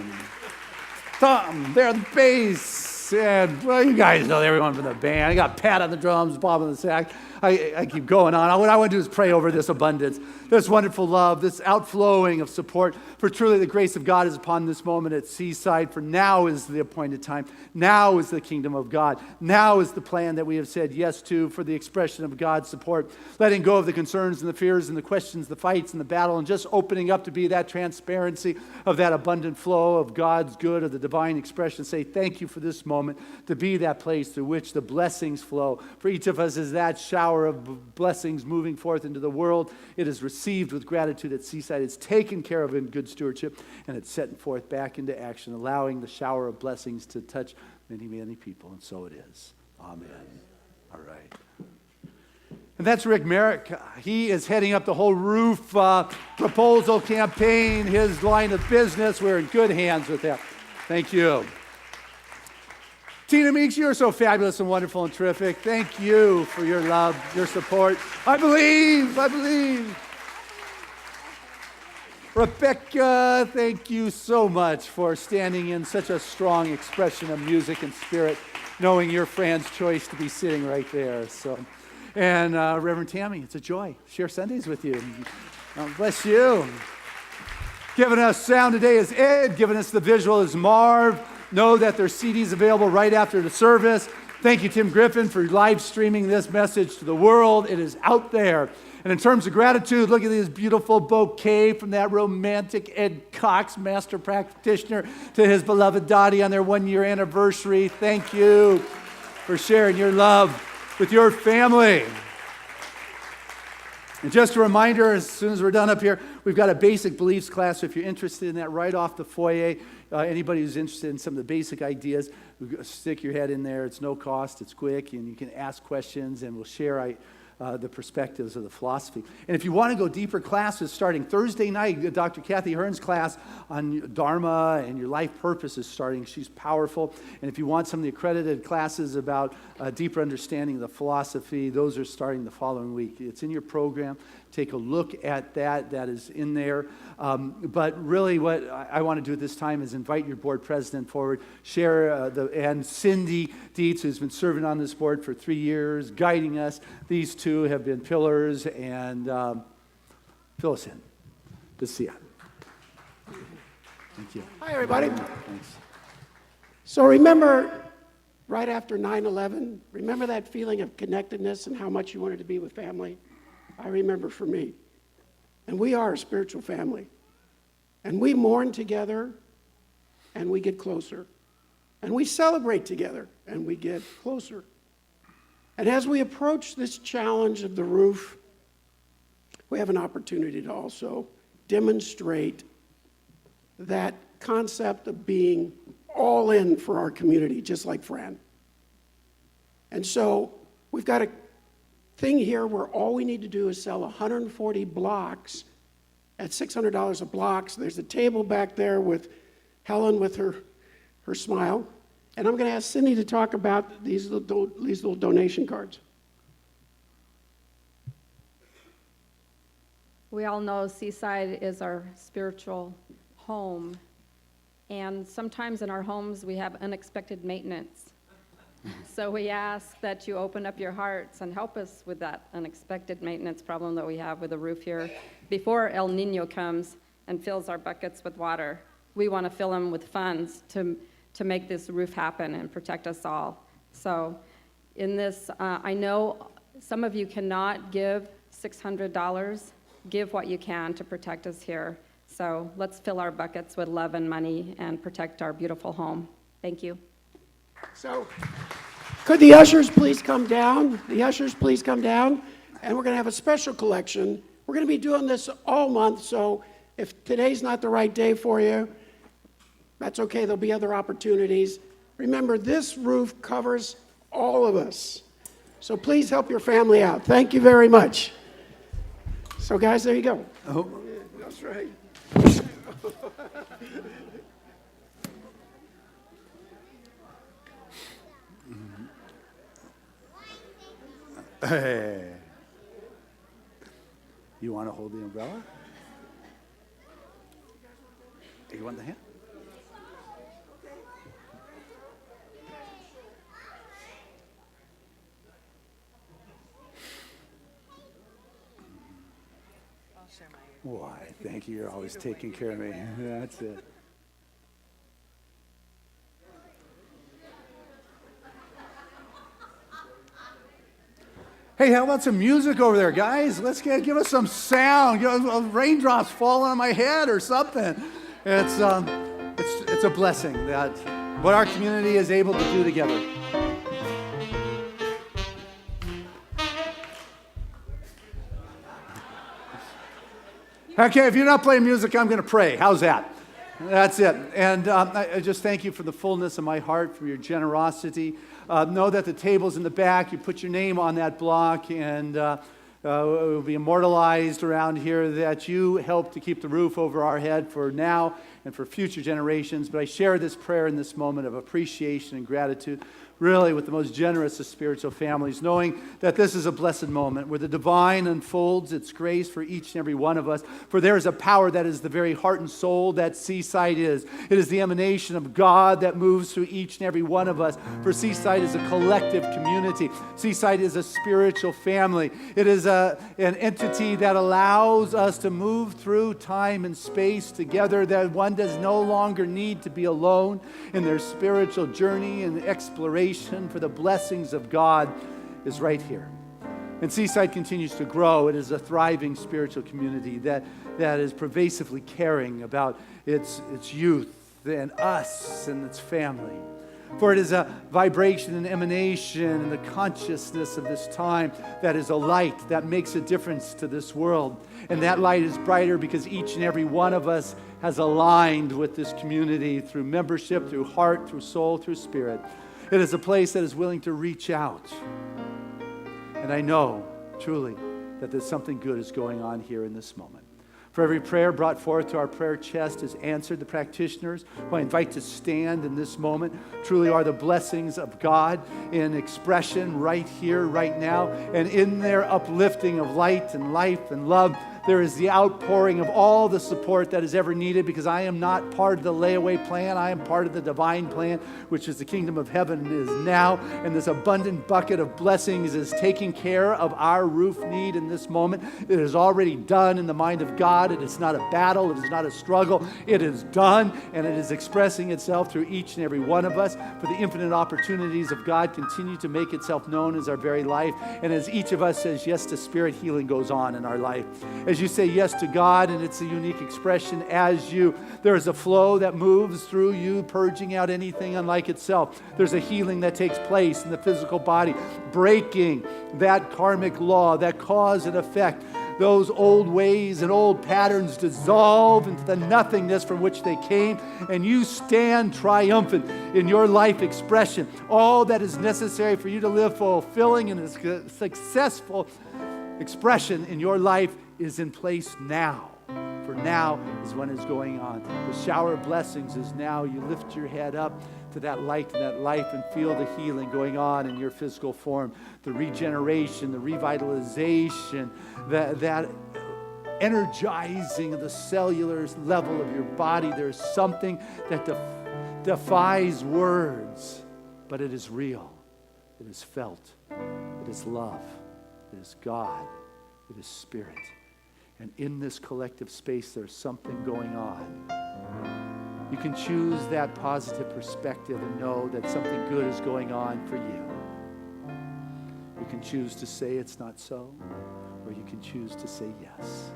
Tom there on the bass. And, well, you guys know everyone from the band. I got Pat on the drums, Bob on the sax. I keep going on. What I want to do is pray over this abundance, this wonderful love, this outflowing of support. For truly the grace of God is upon this moment at Seaside. For now is the appointed time. Now is the kingdom of God. Now is the plan that we have said yes to for the expression of God's support. Letting go of the concerns and the fears and the questions, the fights and the battle, and just opening up to be that transparency of that abundant flow of God's good, of the divine expression. Say thank you for this moment to be that place through which the blessings flow. For each of us is that shower of blessings moving forth into the world. It is received with gratitude at Seaside. It's taken care of in good stewardship, and it's set forth back into action, allowing the shower of blessings to touch many, many people, and so it is. Amen. All right. And that's Rick Merrick. He is heading up the whole roof proposal campaign, his line of business. We're in good hands with that. Thank you. Tina Meeks, you are so fabulous and wonderful and terrific. Thank you for your love, your support. I believe. Rebecca, thank you so much for standing in such a strong expression of music and spirit, knowing your Fran's choice to be sitting right there. And Reverend Tammy, it's a joy. Share Sundays with you. Bless you. Giving us sound today is Ed. Giving us the visual is Marv. Know that there's CDs available right after the service. Thank you, Tim Griffin, for live streaming this message to the world. It is out there. And in terms of gratitude, look at this beautiful bouquet from that romantic Ed Cox, master practitioner, to his beloved Dottie on their 1-year anniversary. Thank you for sharing your love. with your family. And just a reminder, as soon as we're done up here, we've got a basic beliefs class. So if you're interested in that, right off the foyer, anybody who's interested in some of the basic ideas, stick your head in there. It's no cost. It's quick, and you can ask questions, and we'll share the perspectives of the philosophy. And if you want to go deeper, classes starting Thursday night, Dr. Kathy Hearn's class on Dharma and your life purpose is starting. She's powerful. And if you want some of the accredited classes about deeper understanding of the philosophy, those are starting the following week. It's in your program. Take a look at that. That is in there. But really what I want to do at this time is invite your board president forward, share and Cindy Dietz, who's been serving on this board for 3 years, guiding us. These two have been pillars, and fill us in. Good to see you. Thank you. Hi, everybody. Thanks. So remember, right after 9/11, remember that feeling of connectedness and how much you wanted to be with family? I remember for me. And we are a spiritual family. And we mourn together, and we get closer. And we celebrate together, and we get closer. And as we approach this challenge of the roof, we have an opportunity to also demonstrate that concept of being all in for our community, just like Fran. And so we've got a thing here where all we need to do is sell 140 blocks at $600 a block. So there's a table back there with Helen with her smile. And I'm going to ask Cindy to talk about these little donation cards. We all know Seaside is our spiritual home. And sometimes in our homes we have unexpected maintenance. So we ask that you open up your hearts and help us with that unexpected maintenance problem that we have with the roof here. Before El Nino comes and fills our buckets with water, we want to fill them with funds to make this roof happen and protect us all. So in this, I know some of you cannot give $600. Give what you can to protect us here. So let's fill our buckets with love and money and protect our beautiful home. Thank you. So could the ushers please come down? The ushers please come down. And we're going to have a special collection. We're going to be doing this all month, so if today's not the right day for you, that's okay. There'll be other opportunities. Remember, this roof covers all of us. So please help your family out. Thank you very much. So guys, there you go. Oh. That's right. Hey. You want to hold the umbrella? You want the hand? Why, thank you. You're always taking care of me. That's it. Hey, how about some music over there, guys? Let's give us some sound. Raindrops falling on my head or something. It's a blessing that what our community is able to do together. Okay, if you're not playing music, I'm going to pray. How's that? That's it. And I just thank you for the fullness of my heart, for your generosity. Know that the table's in the back. You put your name on that block, and it will be immortalized around here that you help to keep the roof over our head for now and for future generations. But I share this prayer in this moment of appreciation and gratitude, really with the most generous of spiritual families, knowing that this is a blessed moment where the divine unfolds its grace for each and every one of us. For there is a power that is the very heart and soul that Seaside is. It is the emanation of God that moves through each and every one of us. For Seaside is a collective community. Seaside is a spiritual family. It is an entity that allows us to move through time and space together, that one does no longer need to be alone in their spiritual journey and exploration, for the blessings of God is right here. And Seaside continues to grow. It is a thriving spiritual community that is pervasively caring about its youth and us and its family. For it is a vibration and emanation and the consciousness of this time that is a light that makes a difference to this world. And that light is brighter because each and every one of us has aligned with this community through membership, through heart, through soul, through spirit. It is a place that is willing to reach out. And I know, truly, that there's something good is going on here in this moment. For every prayer brought forth to our prayer chest is answered. The practitioners who I invite to stand in this moment truly are the blessings of God in expression right here, right now. And in their uplifting of light and life and love, there is the outpouring of all the support that is ever needed, because I am not part of the layaway plan. I am part of the divine plan, which is the kingdom of heaven is now. And this abundant bucket of blessings is taking care of our roof need in this moment. It is already done in the mind of God. It is not a battle. It is not a struggle. It is done, and it is expressing itself through each and every one of us. For the infinite opportunities of God continue to make itself known as our very life. And as each of us says yes to spirit, healing goes on in our life. As you say yes to God, and it's a unique expression there is a flow that moves through you, purging out anything unlike itself. There's a healing that takes place in the physical body, breaking that karmic law, that cause and effect. Those old ways and old patterns dissolve into the nothingness from which they came, and you stand triumphant in your life expression. All that is necessary for you to live fulfilling and a successful expression in your life is in place now. For now is when it's going on. The shower of blessings is now. You lift your head up to that light and that life and feel the healing going on in your physical form. The regeneration, the revitalization, that energizing of the cellular level of your body. There's something that defies words, but it is real. It is felt. It is love. It is God. It is spirit. And in this collective space, there's something going on. You can choose that positive perspective and know that something good is going on for you. You can choose to say it's not so, or you can choose to say yes.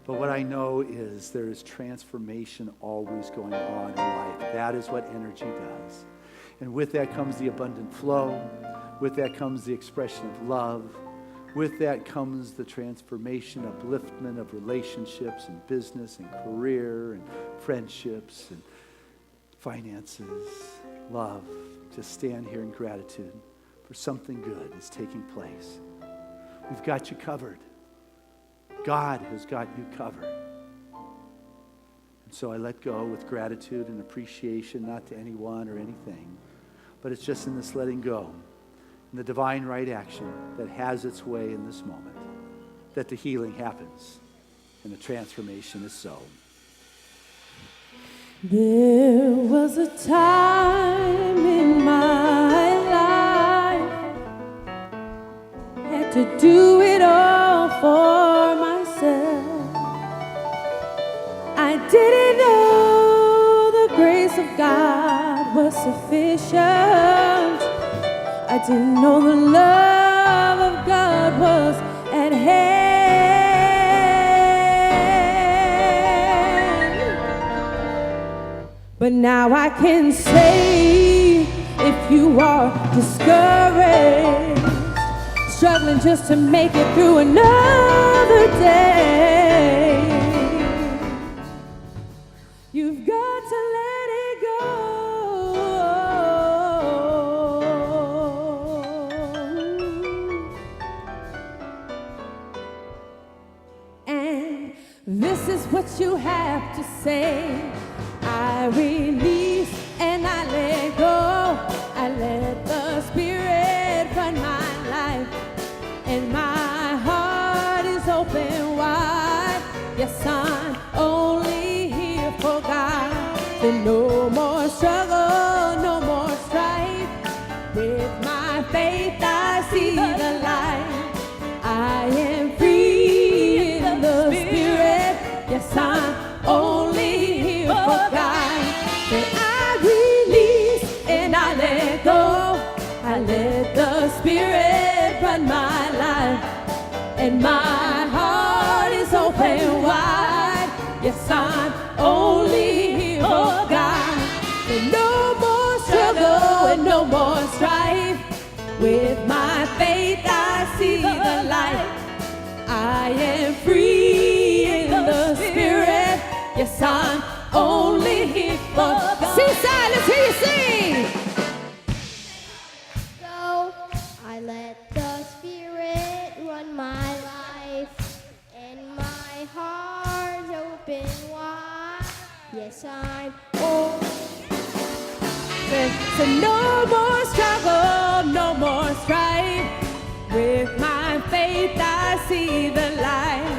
But what I know is there is transformation always going on in life. That is what energy does. And with that comes the abundant flow. With that comes the expression of love. With that comes the transformation, upliftment of relationships and business and career and friendships and finances, love. Just stand here in gratitude for something good is taking place. We've got you covered. God has got you covered. And so I let go with gratitude and appreciation, not to anyone or anything, but it's just in this letting go, in the divine right action that has its way in this moment, that the healing happens and the transformation is so. There was a time in my life, had to do it all for myself. I didn't know the grace of God was sufficient. I didn't know the love of God was at hand. But now I can say, if you are discouraged, struggling just to make it through another day, you've got to let it go. And this is what you have to say. I release and I let go. I let the Spirit run my life, and my heart is open wide. Yes, I'm only here for God. So no more struggle, no more strife. With my faith I see the light. I am free in the Spirit. Yes, I'm only here for God. That I release and I let go. I let the Spirit run my life, and my heart is open wide. Yes, I'm only here for God. And no more struggle and life. I am free in the Spirit. Yes, I'm only here for God. Seaside, let's hear you sing. So I let the Spirit run my life, and my heart open wide. Yes, I'm old. So no more struggle, no more strife. With my faith I see the light.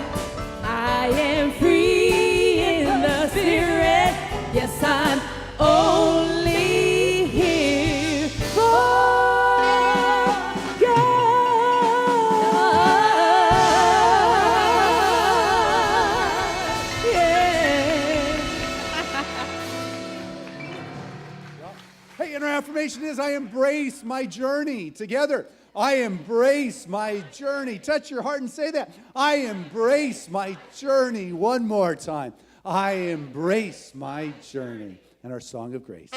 I am free in the Spirit. Yes, I'm only here for God. Yeah. Hey, and our affirmation is I embrace my journey. Together, I embrace my journey. Touch your heart and say that. I embrace my journey. One more time. I embrace my journey. And our song of grace.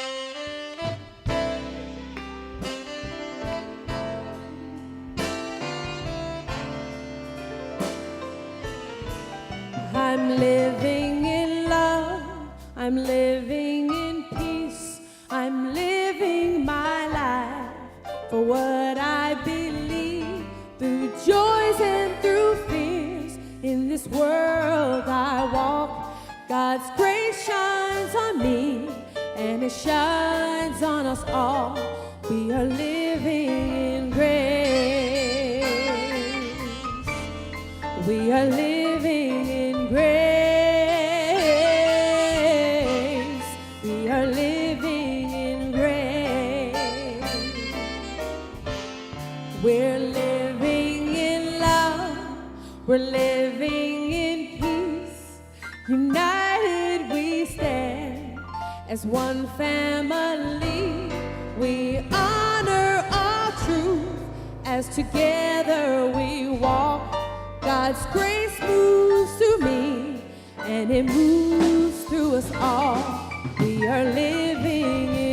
I'm living in love. I'm living in peace. I'm living my life for what I believe, through joys and through fears. In this world I walk, God's grace shines on me, and it shines on us all. We are living in grace. We are living in grace. We are living in grace. We're living in love. We're living in peace. United we stand as one family. We honor our truth as together we walk. God's grace moves through me, and it moves through us all. We are living in